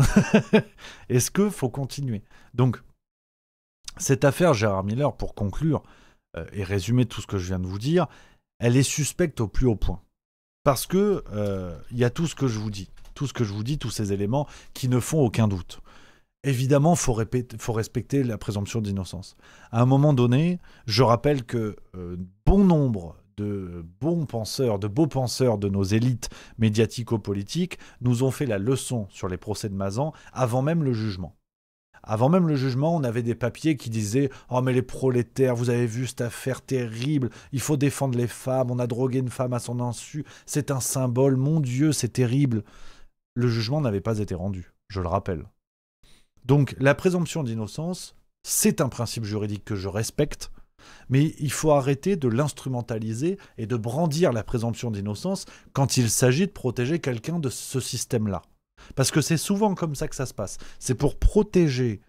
Est-ce qu'il faut continuer? Donc, cette affaire Gérard Miller, pour conclure et résumer tout ce que je viens de vous dire, elle est suspecte au plus haut point. Parce que y a tout ce que je vous dis. tout ce que je vous dis, tous ces éléments qui ne font aucun doute. Évidemment, faut respecter la présomption d'innocence. À un moment donné, je rappelle que bon nombre de bons penseurs, de beaux penseurs de nos élites médiatico-politiques nous ont fait la leçon sur les procès de Mazan avant même le jugement. Avant même le jugement, on avait des papiers qui disaient « Oh mais les prolétaires, vous avez vu cette affaire terrible, il faut défendre les femmes, on a drogué une femme à son insu, c'est un symbole, mon Dieu, c'est terrible ». Le jugement n'avait pas été rendu, je le rappelle. Donc la présomption d'innocence, c'est un principe juridique que je respecte, mais il faut arrêter de l'instrumentaliser et de brandir la présomption d'innocence quand il s'agit de protéger quelqu'un de ce système-là. Parce que c'est souvent comme ça que ça se passe. C'est pour protéger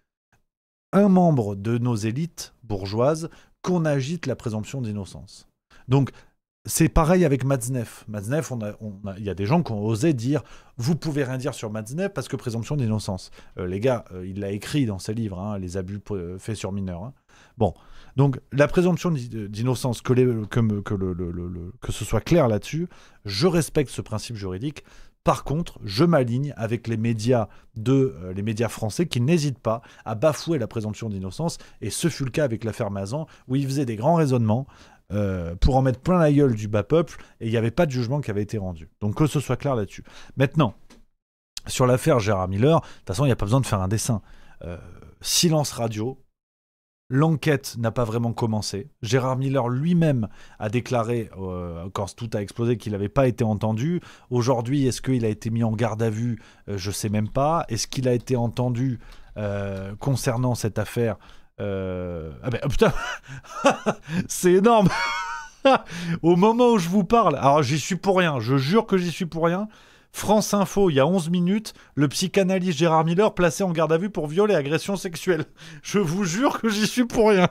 un membre de nos élites bourgeoises qu'on agite la présomption d'innocence. Donc, c'est pareil avec Matzneff. Matzneff, il y a des gens qui ont osé dire « Vous pouvez rien dire sur Matzneff parce que présomption d'innocence ». Les gars, il l'a écrit dans ses livres, hein, les abus faits sur mineurs. Hein. Bon, donc la présomption d'innocence, que ce soit clair là-dessus, je respecte ce principe juridique. Par contre, je m'aligne avec les médias français qui n'hésitent pas à bafouer la présomption d'innocence. Et ce fut le cas avec l'affaire Mazan, où ils faisaient des grands raisonnements pour en mettre plein la gueule du bas peuple, et il n'y avait pas de jugement qui avait été rendu. Donc que ce soit clair là-dessus. Maintenant, sur l'affaire Gérard Miller, de toute façon, il n'y a pas besoin de faire un dessin. Silence radio. L'enquête n'a pas vraiment commencé. Gérard Miller lui-même a déclaré, quand tout a explosé, qu'il n'avait pas été entendu. Aujourd'hui, est-ce qu'il a été mis en garde à vue ? Je ne sais même pas. Est-ce qu'il a été entendu concernant cette affaire ? Putain c'est énorme. Au moment où je vous parle, alors j'y suis pour rien, je jure que j'y suis pour rien. France Info, il y a 11 minutes, le psychanalyste Gérard Miller placé en garde à vue pour viol et agression sexuelle. Je vous jure que j'y suis pour rien.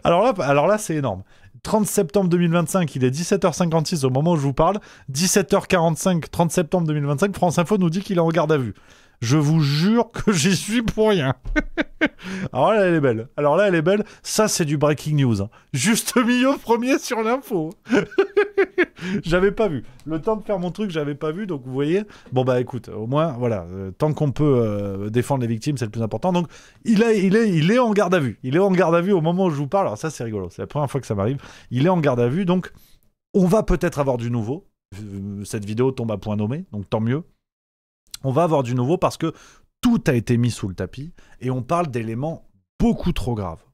Alors là, c'est énorme. 30 septembre 2025, il est 17h56 au moment où je vous parle. 17h45, 30 septembre 2025, France Info nous dit qu'il est en garde à vue. Je vous jure que j'y suis pour rien. Alors là, elle est belle. Ça, c'est du breaking news. Hein. Juste milieu premier sur l'info. J'avais pas vu. Le temps de faire mon truc, j'avais pas vu. Donc, vous voyez. Bon, bah, écoute, au moins, voilà. Tant qu'on peut défendre les victimes, c'est le plus important. Donc, il est en garde à vue. Il est en garde à vue au moment où je vous parle. Alors, ça, c'est rigolo. C'est la première fois que ça m'arrive. Il est en garde à vue. Donc, on va peut-être avoir du nouveau. Cette vidéo tombe à point nommé. Donc, tant mieux. On va avoir du nouveau parce que tout a été mis sous le tapis et on parle d'éléments beaucoup trop graves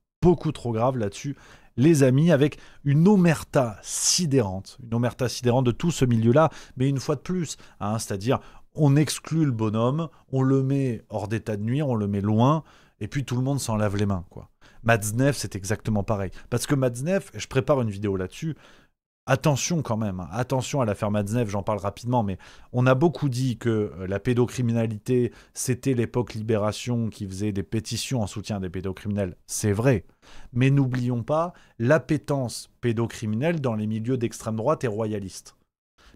là-dessus, les amis, avec une omerta sidérante de tout ce milieu-là, mais une fois de plus, hein, c'est-à-dire on exclut le bonhomme, on le met hors d'état de nuire, on le met loin, et puis tout le monde s'en lave les mains, quoi. Matzneff, c'est exactement pareil. Parce que Matzneff, je prépare une vidéo là-dessus. Attention quand même, hein. Attention à l'affaire Matzneff, j'en parle rapidement, mais on a beaucoup dit que la pédocriminalité, c'était l'époque Libération qui faisait des pétitions en soutien des pédocriminels. C'est vrai, mais n'oublions pas l'appétence pédocriminelle dans les milieux d'extrême droite et royalistes.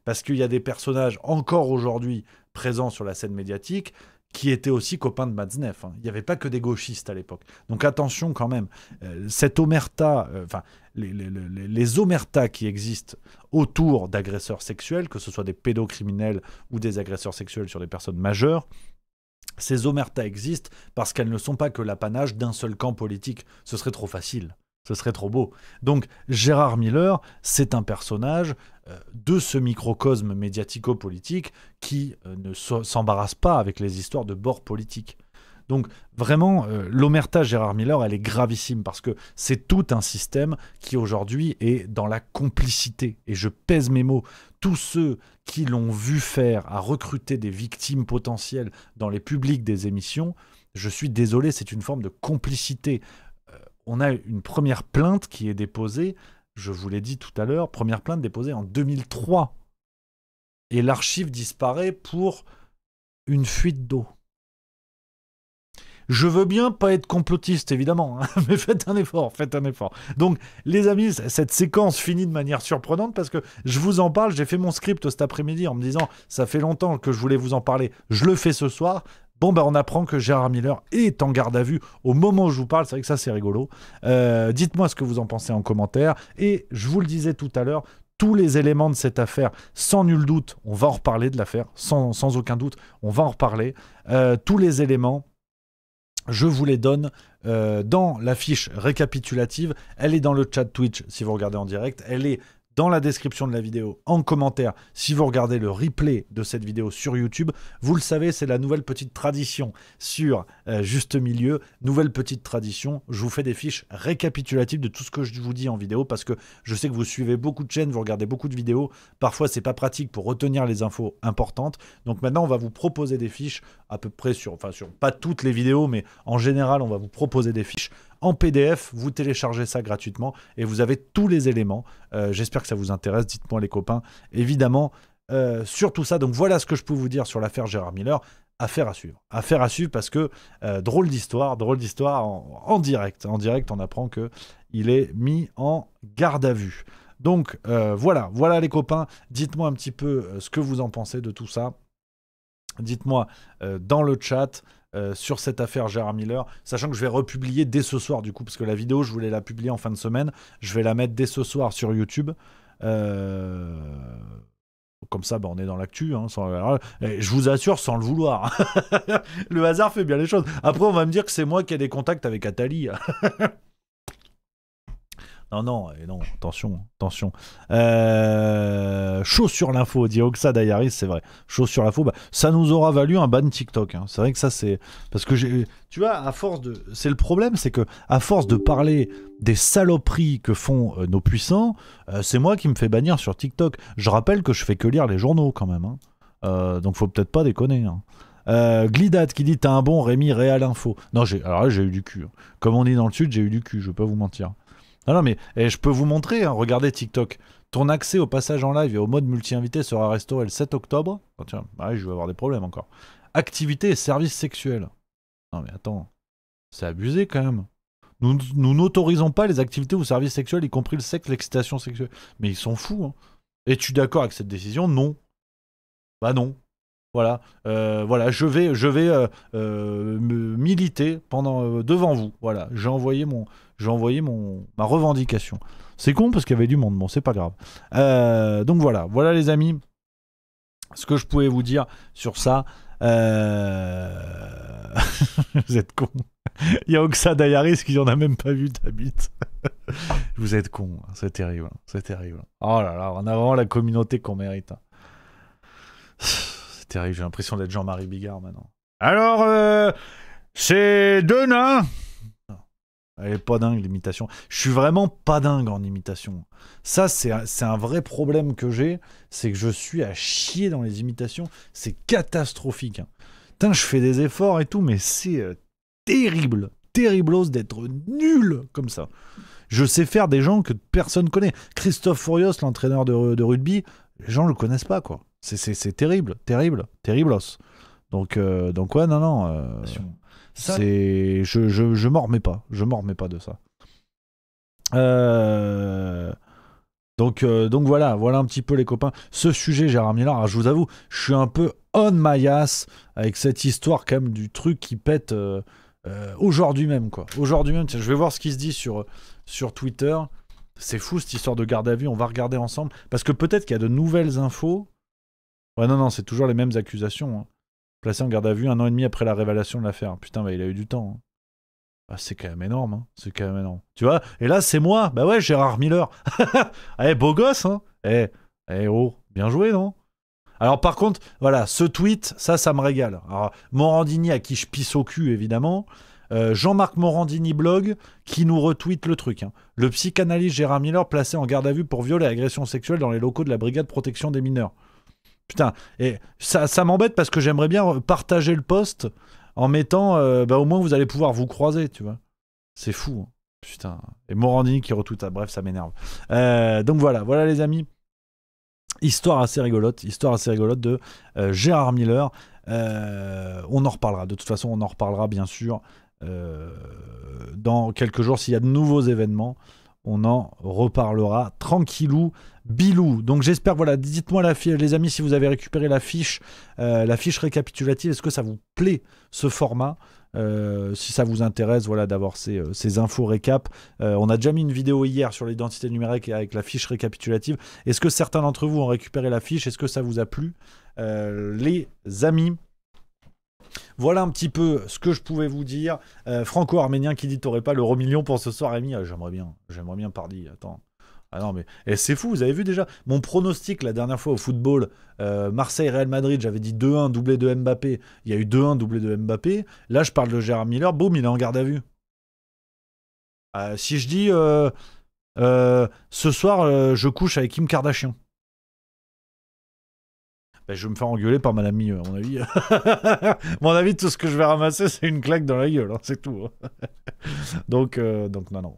Parce qu'il y a des personnages encore aujourd'hui présents sur la scène médiatique qui étaient aussi copains de Matzneff. Hein. Il n'y avait pas que des gauchistes à l'époque. Donc attention quand même. Cette omerta, les omertas qui existent autour d'agresseurs sexuels, que ce soit des pédocriminels ou des agresseurs sexuels sur des personnes majeures, ces omertas existent parce qu'elles ne sont pas que l'apanage d'un seul camp politique. Ce serait trop facile. Ce serait trop beau. Donc Gérard Miller, c'est un personnage de ce microcosme médiatico-politique qui ne s'embarrasse pas avec les histoires de bord politique. Donc vraiment, l'omerta Gérard Miller, elle est gravissime parce que c'est tout un système qui aujourd'hui est dans la complicité. Et je pèse mes mots. Tous ceux qui l'ont vu faire à recruter des victimes potentielles dans les publics des émissions, je suis désolé, c'est une forme de complicité. On a une première plainte qui est déposée, je vous l'ai dit tout à l'heure, première plainte déposée en 2003. Et l'archive disparaît pour une fuite d'eau. Je veux bien pas être complotiste, évidemment, hein, mais faites un effort. Donc, les amis, cette séquence finit de manière surprenante parce que je vous en parle, j'ai fait mon script cet après-midi en me disant, ça fait longtemps que je voulais vous en parler, je le fais ce soir. Bon, on apprend que Gérard Miller est en garde à vue au moment où je vous parle. C'est vrai que ça, c'est rigolo. Dites-moi ce que vous en pensez en commentaire. Et je vous le disais tout à l'heure, tous les éléments de cette affaire, sans nul doute, on va en reparler de l'affaire, sans aucun doute, on va en reparler. Tous les éléments, je vous les donne dans la fiche récapitulative. Elle est dans le chat Twitch si vous regardez en direct. Elle est dans la description de la vidéo, en commentaire, si vous regardez le replay de cette vidéo sur YouTube. Vous le savez, c'est la nouvelle petite tradition sur Juste Milieu. Nouvelle petite tradition, je vous fais des fiches récapitulatives de tout ce que je vous dis en vidéo, parce que je sais que vous suivez beaucoup de chaînes, vous regardez beaucoup de vidéos. Parfois, c'est pas pratique pour retenir les infos importantes. Donc maintenant, on va vous proposer des fiches à peu près sur pas toutes les vidéos, mais en général, on va vous proposer des fiches en PDF, vous téléchargez ça gratuitement et vous avez tous les éléments. J'espère que ça vous intéresse, dites-moi les copains, évidemment, sur tout ça. Donc voilà ce que je peux vous dire sur l'affaire Gérard Miller. Affaire à suivre parce que drôle d'histoire en direct. En direct, on apprend qu'il est mis en garde à vue. Donc voilà les copains, dites-moi un petit peu ce que vous en pensez de tout ça. Dites-moi dans le chat sur cette affaire Gérard Miller, sachant que je vais republier dès ce soir du coup, parce que la vidéo je voulais la publier en fin de semaine, je vais la mettre dès ce soir sur YouTube. Comme ça, on est dans l'actu, hein, je vous assure, sans le vouloir. Le hasard fait bien les choses. Après, on va me dire que c'est moi qui ai des contacts avec Attali. Non, attention. Chaud sur l'info, dit Oxa Dayaris, c'est vrai. Chaud sur l'info, ça nous aura valu un ban TikTok. Hein. C'est vrai que ça, c'est... Parce que, tu vois, à force de... C'est le problème, c'est que à force de parler des saloperies que font nos puissants, c'est moi qui me fais bannir sur TikTok. Je rappelle que je fais que lire les journaux, quand même. Hein. Donc, faut peut-être pas déconner. Hein. Glidat qui dit « T'as un bon Rémi Réal Info ». Non, alors là, j'ai eu du cul. Hein. Comme on dit dans le sud, j'ai eu du cul, je vais pas vous mentir. Non, mais je peux vous montrer, hein, regardez TikTok. Ton accès au passage en live et au mode multi-invité sera restauré le 7 octobre. Oh, tiens, je vais avoir des problèmes encore. Activités et services sexuels. Non mais attends, c'est abusé quand même. Nous n'autorisons pas les activités ou services sexuels, y compris le sexe, l'excitation sexuelle. Mais ils sont fous. Hein. Es-tu d'accord avec cette décision? Non. Bah non. Voilà, je vais me militer devant vous. Voilà, j'ai envoyé ma revendication. C'est con parce qu'il y avait du monde, bon, c'est pas grave. Donc voilà les amis, ce que je pouvais vous dire sur ça. Vous êtes cons. Il y a Oxa Dayaris qui en a même pas vu ta bite. Vous êtes cons, c'est terrible, c'est terrible. Oh là là, on a vraiment la communauté qu'on mérite. Terrible, j'ai l'impression d'être Jean-Marie Bigard maintenant. Alors, c'est deux nains. Elle est pas dingue l'imitation. Je suis vraiment pas dingue en imitation. Ça, c'est un vrai problème que j'ai, c'est que je suis à chier dans les imitations. C'est catastrophique. Hein. Putain, je fais des efforts et tout, mais c'est terriblos d'être nul comme ça. Je sais faire des gens que personne connaît. Christophe Fourios, l'entraîneur de rugby, les gens le connaissent pas, quoi. C'est terriblos. Donc ouais, non. Je m'en remets pas. Je m'en remets pas de ça. Donc voilà un petit peu les copains. Ce sujet, Gérard Miller, alors je vous avoue, je suis un peu on my ass avec cette histoire quand même du truc qui pète aujourd'hui même, quoi. Aujourd'hui même, tiens, je vais voir ce qui se dit sur Twitter. C'est fou cette histoire de garde à vue, on va regarder ensemble. Parce que peut-être qu'il y a de nouvelles infos. Ouais, non, c'est toujours les mêmes accusations. Hein. Placé en garde à vue 1 an et demi après la révélation de l'affaire. Putain, il a eu du temps. Hein. Ah, c'est quand même énorme. Hein. C'est quand même énorme. Tu vois? Et là, c'est moi. Bah ouais, Gérard Miller. Beau gosse, hein. Oh, bien joué, non? Alors, par contre, voilà, ce tweet, ça me régale. Alors, Morandini, à qui je pisse au cul, évidemment. Jean-Marc Morandini blog qui nous retweet le truc. Hein. Le psychanalyste Gérard Miller placé en garde à vue pour viol et agression sexuelle dans les locaux de la brigade protection des mineurs. Putain, et ça m'embête parce que j'aimerais bien partager le post en mettant au moins vous allez pouvoir vous croiser, tu vois. C'est fou. Hein. Putain. Et Morandini qui retweet, bref, ça m'énerve. Donc voilà les amis. Histoire assez rigolote de Gérard Miller. On en reparlera. De toute façon, on en reparlera bien sûr. Dans quelques jours, s'il y a de nouveaux événements, on en reparlera tranquillou, bilou. Donc j'espère, dites-moi les amis si vous avez récupéré la fiche récapitulative, est-ce que ça vous plaît ce format? Si ça vous intéresse, voilà, d'avoir ces infos récap. On a déjà mis une vidéo hier sur l'identité numérique avec la fiche récapitulative. Est-ce que certains d'entre vous ont récupéré la fiche? Est-ce que ça vous a plu, les amis? Voilà un petit peu ce que je pouvais vous dire. Franco-arménien qui dit t'aurais pas l'euro million pour ce soir, Rémi? J'aimerais bien, pardi. Attends. Ah non, mais c'est fou, vous avez vu déjà mon pronostic la dernière fois au football, Marseille-Real Madrid, j'avais dit 2-1, doublé de Mbappé. Il y a eu 2-1, doublé de Mbappé. Là, je parle de Gérard Miller, boum, il est en garde à vue. Si je dis ce soir, je couche avec Kim Kardashian, ben, je vais me faire engueuler par Madame Mieux, à mon avis. Mon avis, tout ce que je vais ramasser, c'est une claque dans la gueule, hein, c'est tout. donc non.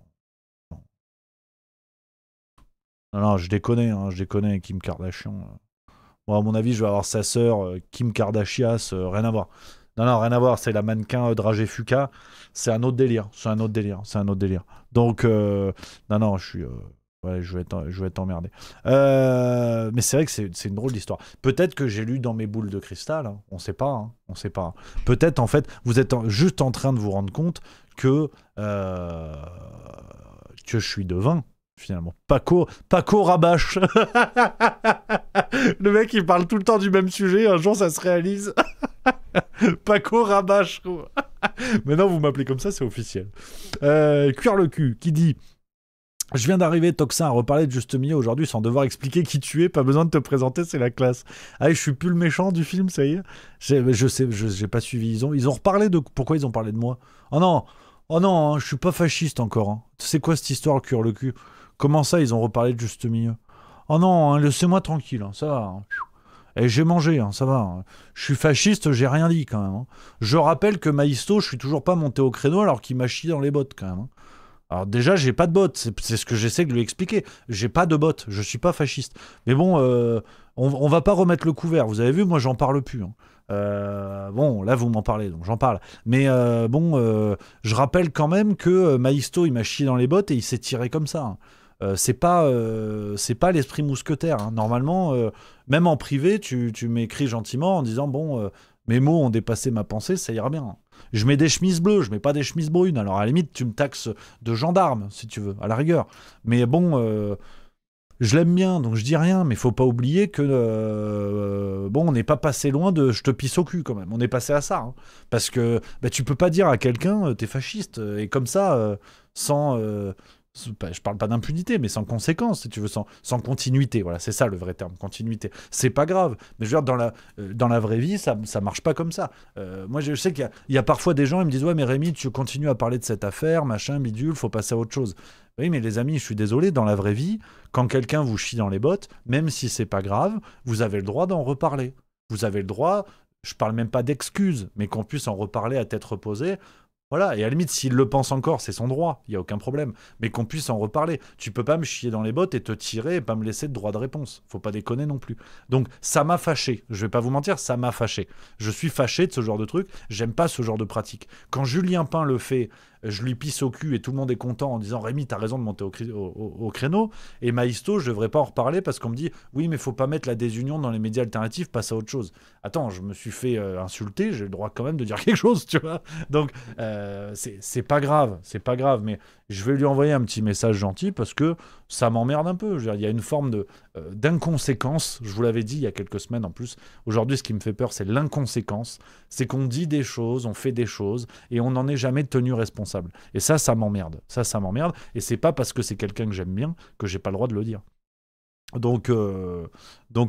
Non, je déconne, Kim Kardashian. Bon, à mon avis, je vais avoir sa sœur, Kim Kardashias, rien à voir. Non, rien à voir, c'est la mannequin Dragé Fuka. C'est un autre délire. Donc, non, je suis... ouais, je vais être emmerdé. Mais c'est vrai que c'est une drôle d'histoire. Peut-être que j'ai lu dans mes boules de cristal, hein. On sait pas. Peut-être, en fait, vous êtes juste en train de vous rendre compte que je suis devin. Finalement, Paco Rabache. Le mec, il parle tout le temps du même sujet. Un jour, ça se réalise. Paco Rabache. Mais non, vous m'appelez comme ça, c'est officiel. Cuire le cul, qui dit: je viens d'arriver, Toxin, à reparler de Juste Milieu aujourd'hui sans devoir expliquer qui tu es. Pas besoin de te présenter, c'est la classe. Ah, je suis plus le méchant du film, ça y est. Je sais, j'ai pas suivi. Ils ont reparlé de pourquoi ils ont parlé de moi. Oh non, hein, je suis pas fasciste encore. Hein. C'est quoi cette histoire, cuire le cul? Comment ça, ils ont reparlé de Juste Milieu? Oh non, hein, laissez-moi tranquille, hein, ça va. Hein. Et j'ai mangé, hein, ça va. Hein. Je suis fasciste, j'ai rien dit quand même. Hein. Je rappelle que Maïsto, je suis toujours pas monté au créneau alors qu'il m'a chié dans les bottes quand même. Hein. Alors déjà, j'ai pas de bottes, c'est ce que j'essaie de lui expliquer. J'ai pas de bottes, je suis pas fasciste. Mais bon, on va pas remettre le couvert. Vous avez vu, moi j'en parle plus. Hein. Bon, là vous m'en parlez, donc j'en parle. Mais je rappelle quand même que Maïsto, il m'a chié dans les bottes et il s'est tiré comme ça. Hein. C'est pas l'esprit mousquetaire. Hein. Normalement, même en privé, tu m'écris gentiment en disant bon, mes mots ont dépassé ma pensée, ça ira bien. Je mets des chemises bleues, je mets pas des chemises brunes. Alors à la limite, tu me taxes de gendarme si tu veux, à la rigueur. Mais bon, je l'aime bien, donc je dis rien. Mais faut pas oublier que on n'est pas passé loin de je te pisse au cul quand même. On est passé à ça, hein. Parce que tu peux pas dire à quelqu'un t'es fasciste et comme ça sans je parle pas d'impunité, mais sans conséquence, si tu veux, sans continuité. Voilà, c'est ça le vrai terme, continuité. C'est pas grave, mais je veux dire, dans la vraie vie, ça marche pas comme ça. Moi, je sais qu'il y a parfois des gens, ils me disent « Ouais, mais Rémi, tu continues à parler de cette affaire, machin, bidule, faut passer à autre chose. » Oui, mais les amis, je suis désolé, dans la vraie vie, quand quelqu'un vous chie dans les bottes, même si c'est pas grave, vous avez le droit d'en reparler. Vous avez le droit, je parle même pas d'excuses, mais qu'on puisse en reparler à tête reposée. Voilà, et à la limite, s'il le pense encore, c'est son droit, il n'y a aucun problème. Mais qu'on puisse en reparler. Tu peux pas me chier dans les bottes et te tirer et pas me laisser de droit de réponse. Faut pas déconner non plus. Donc, ça m'a fâché. Je vais pas vous mentir, ça m'a fâché. Je suis fâché de ce genre de truc. J'aime pas ce genre de pratique. Quand Julien Pain le fait, je lui pisse au cul et tout le monde est content en disant « Rémi, t'as raison de monter au créneau ». Et Maïsto, je devrais pas en reparler parce qu'on me dit « Oui, mais faut pas mettre la désunion dans les médias alternatifs, passe à autre chose ». Attends, je me suis fait insulter, j'ai le droit quand même de dire quelque chose, tu vois. Donc, c'est pas grave, mais je vais lui envoyer un petit message gentil parce que ça m'emmerde un peu. Je veux dire, il y a une forme d'inconséquence, je vous l'avais dit il y a quelques semaines en plus. Aujourd'hui, ce qui me fait peur, c'est l'inconséquence. C'est qu'on dit des choses, on fait des choses et on n'en est jamais tenu responsable. Et ça m'emmerde. Ça m'emmerde. Et c'est pas parce que c'est quelqu'un que j'aime bien que j'ai pas le droit de le dire. Donc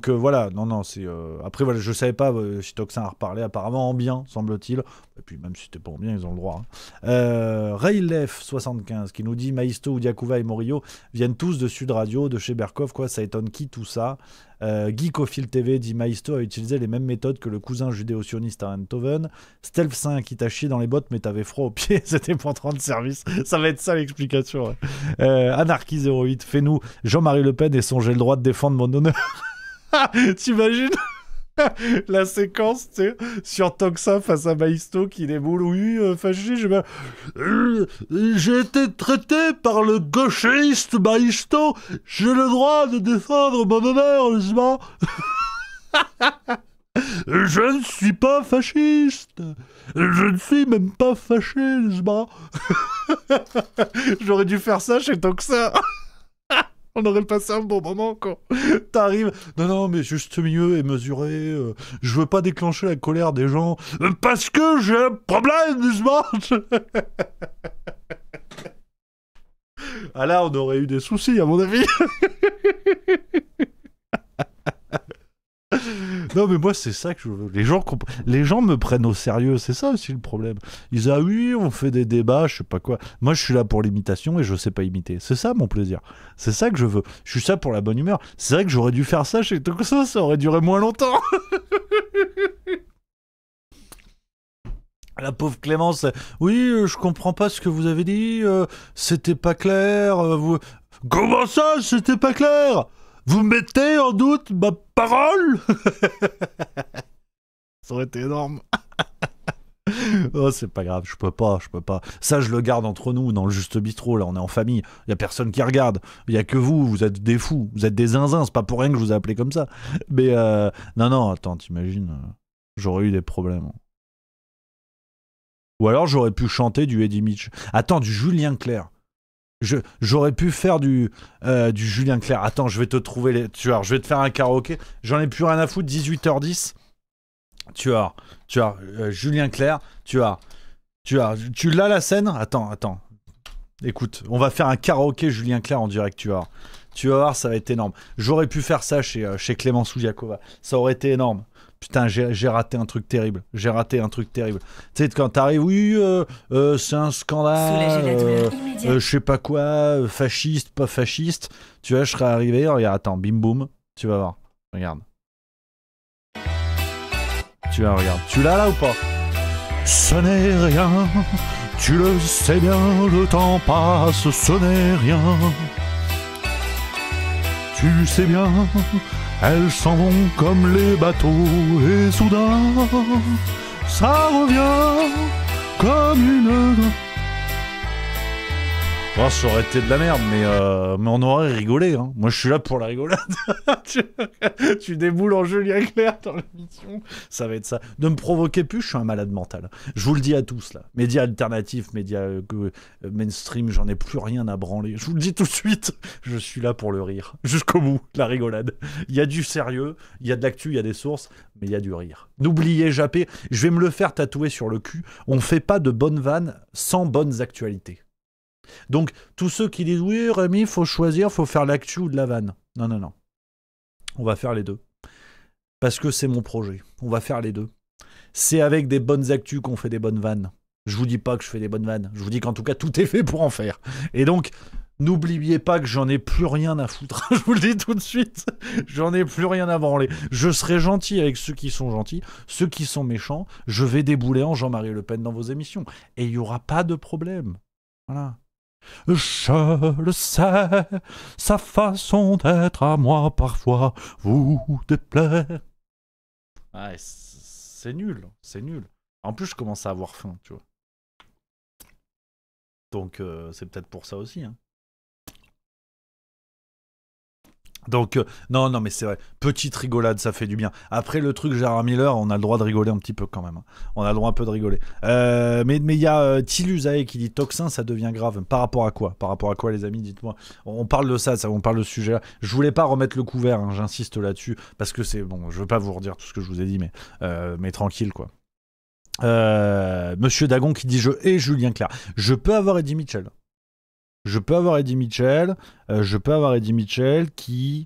voilà, non, c'est... Après, voilà, je savais pas si Toxin a reparlé, apparemment en bien, semble-t-il. Et puis, même si c'était pas en bien, ils ont le droit. Hein. Raylef75 qui nous dit Maïsto, Oudiakouva et Morillo viennent tous de Sud Radio, de chez Berkov, quoi, ça étonne qui tout ça? Geekophile TV dit Maïsto a utilisé les mêmes méthodes que le cousin judéo-sioniste à Eindhoven. Stealth 5 qui t'a chié dans les bottes mais t'avais froid aux pieds, c'était pour te rendre service. Ça va être ça l'explication. Ouais. Anarchy 08, fais-nous Jean-Marie Le Pen et son j'ai le droit de défendre mon honneur. T'imagines la séquence, tu sais, sur Toxin face à Maïsto qui déboule. Oui, fâché, j'ai été traité par le gauchiste Maïsto. J'ai le droit de défendre mon honneur, n'est-ce pas? Je ne suis pas fasciste. Je ne suis même pas fâché, n'est-ce pas? J'aurais dû faire ça chez Toxin. On aurait passé un bon moment quand t'arrives. Non, mais juste mieux et mesuré. Je veux pas déclencher la colère des gens parce que j'ai un problème, n'est-ce pas? Ah là, on aurait eu des soucis, à mon avis. Non, mais moi, c'est ça que je veux. Les gens me prennent au sérieux, c'est ça aussi le problème. Ils disent, ah oui, on fait des débats, je sais pas quoi. Moi, je suis là pour l'imitation et je sais pas imiter. C'est ça mon plaisir. C'est ça que je veux. Je suis ça pour la bonne humeur. C'est vrai que j'aurais dû faire ça chez Toxin, ça aurait duré moins longtemps. La pauvre Clémence, oui, je comprends pas ce que vous avez dit, c'était pas clair. Comment ça, c'était pas clair? Vous mettez en doute ma parole? Ça aurait été énorme. Oh, c'est pas grave, je peux pas. Ça, je le garde entre nous, dans le Juste Bistrot, là, on est en famille. Y a personne qui regarde. Y a que vous êtes des fous, vous êtes des zinzins, c'est pas pour rien que je vous ai appelé comme ça. Mais, non, attends, t'imagines, j'aurais eu des problèmes. Ou alors, j'aurais pu chanter du Eddie Mitchell. Attends, du Julien Clerc. J'aurais pu faire du Julien Clerc. Attends, je vais te trouver tu vois, je vais te faire un karaoké. J'en ai plus rien à foutre, 18h10. Tu vois, Julien Clerc, tu l'as la scène? Attends. Écoute, on va faire un karaoké Julien Clerc en direct, tu vas voir, ça va être énorme. J'aurais pu faire ça chez Clémence Ouliakova. Ça aurait été énorme. Putain, j'ai raté un truc terrible. Tu sais, quand t'arrives, oui, c'est un scandale, je sais pas quoi, fasciste, pas fasciste. Tu vois, je serais arrivé, regarde, attends, bim boum, tu vas voir. Regarde. Regarde. Tu l'as là ou pas? Ce n'est rien, tu le sais bien, le temps passe, ce n'est rien. Tu sais bien, elles s'en vont comme les bateaux, et soudain, ça revient comme une... Oh, ça aurait été de la merde, mais on aurait rigolé. Hein. Moi, je suis là pour la rigolade. tu déboules en Julien Clerc dans l'émission. Ça va être ça. Ne me provoquez plus, je suis un malade mental. Je vous le dis à tous, là. Médias alternatifs, médias mainstream, j'en ai plus rien à branler. Je vous le dis tout de suite, je suis là pour le rire. Jusqu'au bout, la rigolade. Il y a du sérieux, il y a de l'actu, il y a des sources, mais il y a du rire. N'oubliez jamais, je vais me le faire tatouer sur le cul, on fait pas de bonnes vannes sans bonnes actualités. Donc, tous ceux qui disent « Oui, Rémi, il faut choisir, il faut faire l'actu ou de la vanne. » Non. On va faire les deux. Parce que c'est mon projet. On va faire les deux. C'est avec des bonnes actus qu'on fait des bonnes vannes. Je vous dis pas que je fais des bonnes vannes. Je vous dis qu'en tout cas, tout est fait pour en faire. Et donc, n'oubliez pas que j'en ai plus rien à foutre. Je vous le dis tout de suite. J'en ai plus rien à branler. Je serai gentil avec ceux qui sont gentils. Ceux qui sont méchants, je vais débouler en Jean-Marie Le Pen dans vos émissions. Et il n'y aura pas de problème. Voilà. Je le sais, sa façon d'être à moi parfois vous déplaît. Ouais, c'est nul. En plus, je commence à avoir faim, tu vois. Donc, c'est peut-être pour ça aussi. Hein. Donc, non, mais c'est vrai. Petite rigolade, ça fait du bien. Après, le truc Gérard Miller, on a le droit de rigoler un petit peu quand même. Hein. On a le droit un peu de rigoler. Mais il y a Tilusae qui dit Toxin, ça devient grave. Par rapport à quoi, les amis? Dites-moi. On parle de ça, on parle de ce sujet-là. Je voulais pas remettre le couvert, hein, j'insiste là-dessus. Parce que c'est bon, je veux pas vous redire tout ce que je vous ai dit, mais tranquille, quoi. Monsieur Dagon qui dit Je hais Julien Clerc. Je peux avoir Eddie Mitchell. Je peux avoir Eddie Mitchell qui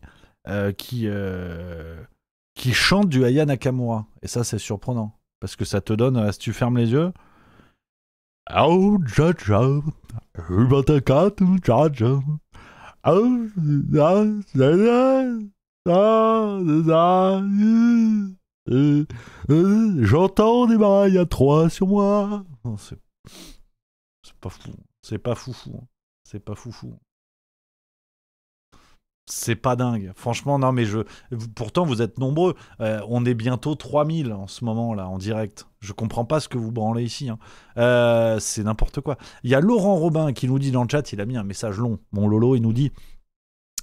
chante du Aya Nakamura. Et ça, c'est surprenant. Parce que ça te donne, si tu fermes les yeux... J'entends des mailles à 3 sur moi. Non, c'est pas fou. C'est pas foufou. C'est pas dingue. Franchement, non, mais pourtant, vous êtes nombreux. On est bientôt 3000 en ce moment, là, en direct. Je comprends pas ce que vous branlez ici. Hein. C'est n'importe quoi. Il y a Laurent Robin qui nous dit dans le chat, il a mis un message long. Mon Lolo, il nous dit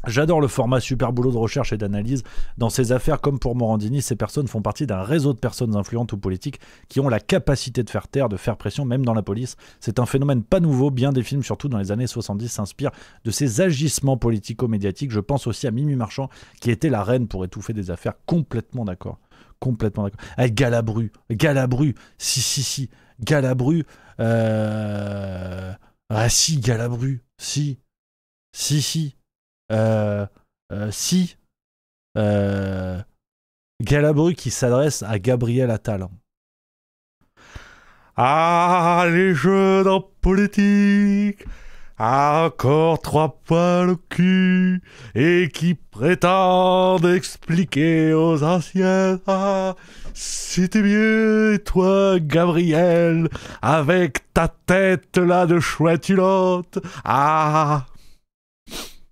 J'adore le format super boulot de recherche et d'analyse. Dans ces affaires, comme pour Morandini, ces personnes font partie d'un réseau de personnes influentes ou politiques qui ont la capacité de faire taire, de faire pression, même dans la police. C'est un phénomène pas nouveau. Bien des films, surtout dans les années 70, s'inspirent de ces agissements politico-médiatiques. Je pense aussi à Mimi Marchand, qui était la reine pour étouffer des affaires. Complètement d'accord. Complètement d'accord. Avec Galabru. Si. Galabru. Ah si, Galabru. Si. Galabru qui s'adresse à Gabriel Attal. Ah, les jeux en politique, encore 3 poils au cul, et qui prétendent expliquer aux anciens. Ah, c'était mieux, toi, Gabriel, avec ta tête là de chouette hulotte. Ah,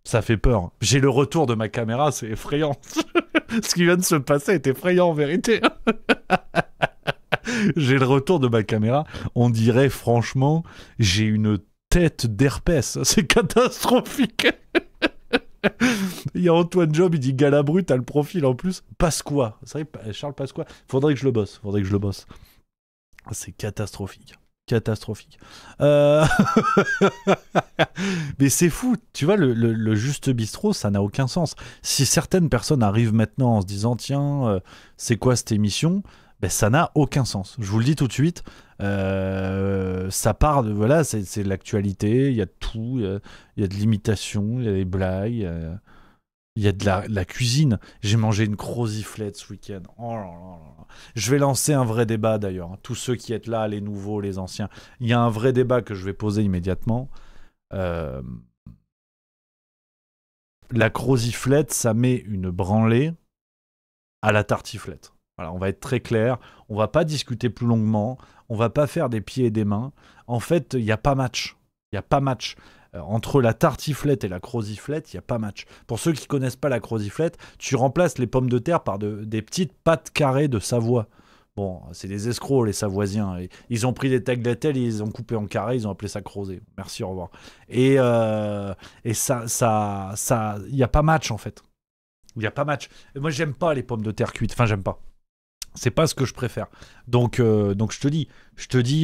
ça fait peur. J'ai le retour de ma caméra, c'est effrayant. Ce qui vient de se passer est effrayant en vérité. J'ai le retour de ma caméra. On dirait franchement, j'ai une tête d'herpès. C'est catastrophique. Il y a Antoine Job, il dit Galabru, t'as le profil en plus. Pasqua. C'est vrai, Charles Pasqua. Faudrait que je le bosse. C'est catastrophique. Mais c'est fou, tu vois, le juste bistrot, ça n'a aucun sens. Si certaines personnes arrivent maintenant en se disant tiens, c'est quoi cette émission, ben, ça n'a aucun sens. Je vous le dis tout de suite, ça part de, voilà, c'est l'actualité, il y a de tout, il y a de l'imitation, il y a des blagues, il y a de la cuisine. J'ai mangé une croziflette ce week-end. Oh là là là. Je vais lancer un vrai débat d'ailleurs. Tous ceux qui êtes là, les nouveaux, les anciens. Il y a un vrai débat que je vais poser immédiatement. La croziflette, ça met une branlée à la tartiflette. Voilà, on va être très clair. On va pas discuter plus longuement. On va pas faire des pieds et des mains. En fait, il n'y a pas match. Entre la tartiflette et la croziflette, il n'y a pas match. Pour ceux qui ne connaissent pas la croziflette, tu remplaces les pommes de terre par des petites pâtes carrées de Savoie. Bon, c'est des escrocs, les Savoisiens. Ils ont pris des tagliatelles, ils ont coupé en carré, ils ont appelé ça crozet. Merci, au revoir. Et ça, il n'y a pas match, en fait. Il n'y a pas match. Et moi, j'aime pas les pommes de terre cuites. Enfin, j'aime pas. C'est pas ce que je préfère. Donc je te dis,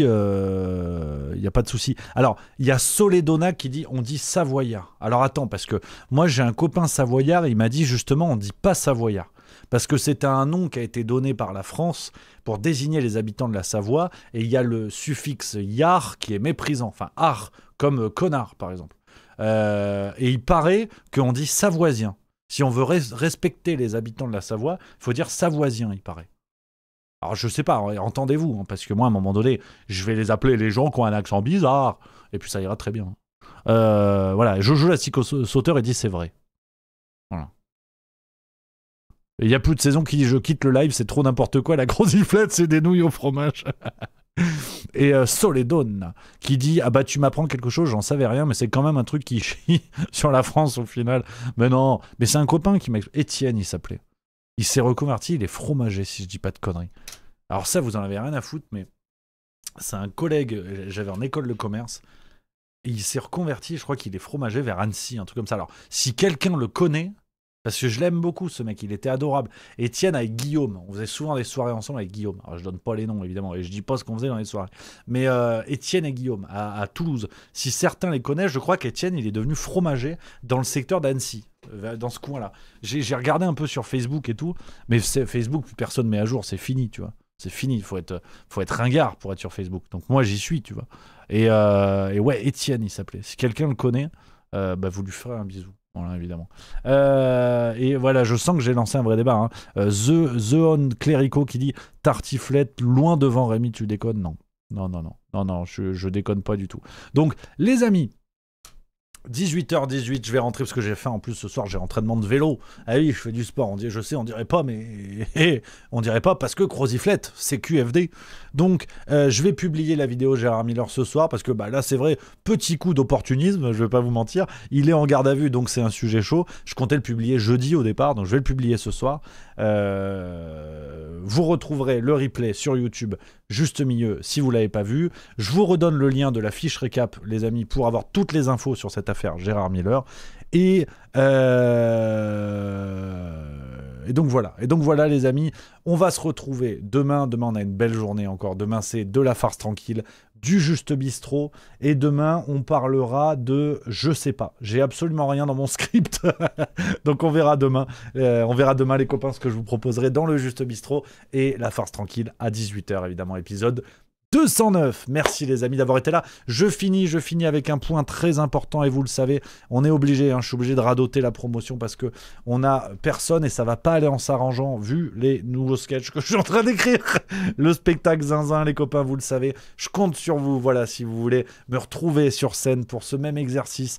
il n'y a pas de souci. Alors, il y a Soledona qui dit, on dit savoyard. Alors attends, parce que moi j'ai un copain savoyard, il m'a dit justement, on dit pas savoyard. Parce que c'est un nom qui a été donné par la France pour désigner les habitants de la Savoie, et il y a le suffixe yar qui est méprisant, enfin ar, comme connard par exemple. Et il paraît qu'on dit savoisien. Si on veut respecter les habitants de la Savoie, il faut dire savoisien, il paraît. Alors je sais pas, entendez-vous, hein, parce que moi à un moment donné, je vais les appeler les gens qui ont un accent bizarre, et puis ça ira très bien. Voilà, Jojo la sauteur et dit c'est vrai. Voilà. Il n'y a plus de saison qui dit je quitte le live, c'est trop n'importe quoi, la croziflette c'est des nouilles au fromage. Et Soledone qui dit ah bah tu m'apprends quelque chose, j'en savais rien, mais c'est quand même un truc qui chie sur la France au final. Mais non, mais c'est un copain qui m'a... Étienne il s'appelait. Il s'est reconverti, il est fromager, si je dis pas de conneries. Alors ça, vous en avez rien à foutre, mais c'est un collègue, j'avais en école de commerce, et il s'est reconverti, je crois qu'il est fromager vers Annecy, un truc comme ça. Alors, si quelqu'un le connaît, parce que je l'aime beaucoup, ce mec, il était adorable. Étienne avec Guillaume, on faisait souvent des soirées ensemble avec Guillaume. Alors, je donne pas les noms, évidemment, et je dis pas ce qu'on faisait dans les soirées. Mais Étienne et Guillaume, à Toulouse, si certains les connaissent, je crois qu'Étienne, il est devenu fromager dans le secteur d'Annecy. Dans ce coin-là. J'ai regardé un peu sur Facebook et tout, mais Facebook, personne ne met à jour, c'est fini, tu vois. C'est fini, il faut être ringard pour être sur Facebook. Donc moi, j'y suis, tu vois. Et ouais, Étienne, il s'appelait. Si quelqu'un le connaît, bah, vous lui ferez un bisou. Voilà, évidemment. Et voilà, je sens que j'ai lancé un vrai débat. Hein. The On Clérico qui dit tartiflette loin devant Rémi, tu déconnes? Non, je déconne pas du tout. Donc, les amis, 18h18, je vais rentrer parce que j'ai faim. En plus, ce soir, j'ai entraînement de vélo. Ah oui, je fais du sport. Je sais, on dirait pas, mais on dirait pas parce que croziflette, c'est QFD. Donc, je vais publier la vidéo Gérard Miller ce soir parce que bah, là, c'est vrai, petit coup d'opportunisme, je vais pas vous mentir. Il est en garde à vue, donc c'est un sujet chaud. Je comptais le publier jeudi au départ, donc je vais le publier ce soir. Vous retrouverez le replay sur YouTube, juste milieu, si vous l'avez pas vu. Je vous redonne le lien de la fiche récap, les amis, pour avoir toutes les infos sur cette affaire Gérard Miller. Et donc voilà les amis, on va se retrouver demain. Demain on a une belle journée encore. Demain c'est de la farce tranquille, du Juste Bistrot. Et demain on parlera de je sais pas. J'ai absolument rien dans mon script. Donc on verra demain. On verra demain les copains ce que je vous proposerai dans le Juste Bistrot. Et la farce tranquille à 18h évidemment, épisode 209. Merci les amis d'avoir été là. Je finis avec un point très important et vous le savez, on est obligé, je suis obligé de radoter la promotion parce que on a personne et ça va pas aller en s'arrangeant vu les nouveaux sketchs que je suis en train d'écrire. Le spectacle Zinzin, les copains, vous le savez. Je compte sur vous, voilà, si vous voulez me retrouver sur scène pour ce même exercice.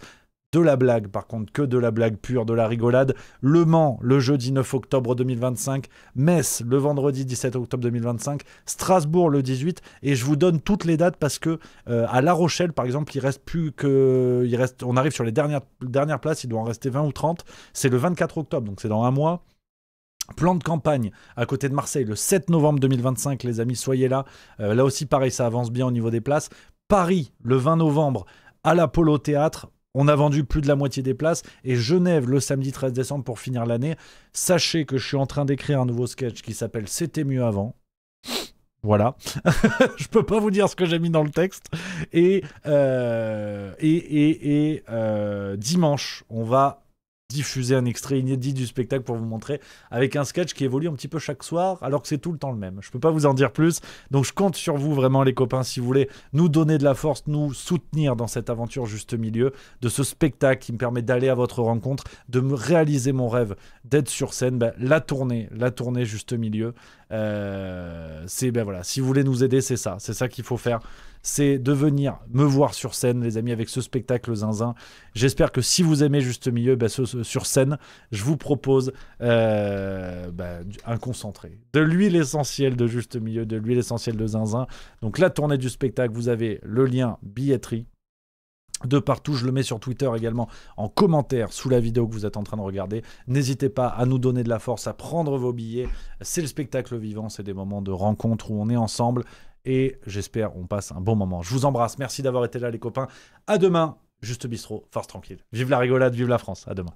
De la blague, par contre, que de la blague pure, de la rigolade. Le Mans, le jeudi 9 octobre 2025. Metz, le vendredi 17 octobre 2025. Strasbourg, le 18. Et je vous donne toutes les dates parce que à La Rochelle, par exemple, on arrive sur les dernières places. Il doit en rester 20 ou 30. C'est le 24 octobre, donc c'est dans un mois. Plan de campagne à côté de Marseille, le 7 novembre 2025. Les amis, soyez là. Là aussi, pareil, ça avance bien au niveau des places. Paris, le 20 novembre, à l'Apollo Théâtre. On a vendu plus de la moitié des places. Et Genève, le samedi 13 décembre pour finir l'année. Sachez que je suis en train d'écrire un nouveau sketch qui s'appelle « C'était mieux avant ». Voilà. Je peux pas vous dire ce que j'ai mis dans le texte. Et dimanche, on va diffuser un extrait inédit du spectacle pour vous montrer, avec un sketch qui évolue un petit peu chaque soir alors que c'est tout le temps le même. Je peux pas vous en dire plus, donc je compte sur vous vraiment les copains, si vous voulez nous donner de la force, nous soutenir dans cette aventure Juste Milieu, de ce spectacle qui me permet d'aller à votre rencontre, de me réaliser mon rêve d'être sur scène. La tournée Juste Milieu, voilà, si vous voulez nous aider, c'est ça qu'il faut faire, c'est de venir me voir sur scène les amis avec ce spectacle Zinzin. J'espère que si vous aimez Juste Milieu, sur scène je vous propose un concentré de l'huile essentielle de Juste Milieu, de l'huile essentielle de Zinzin. Donc la tournée du spectacle, vous avez le lien billetterie de partout, je le mets sur Twitter également en commentaire sous la vidéo que vous êtes en train de regarder. N'hésitez pas à nous donner de la force, à prendre vos billets. C'est le spectacle vivant, c'est des moments de rencontre où on est ensemble et j'espère on passe un bon moment. Je vous embrasse, merci d'avoir été là les copains. À demain, Juste Bistrot, farce tranquille. Vive la rigolade, vive la France, à demain.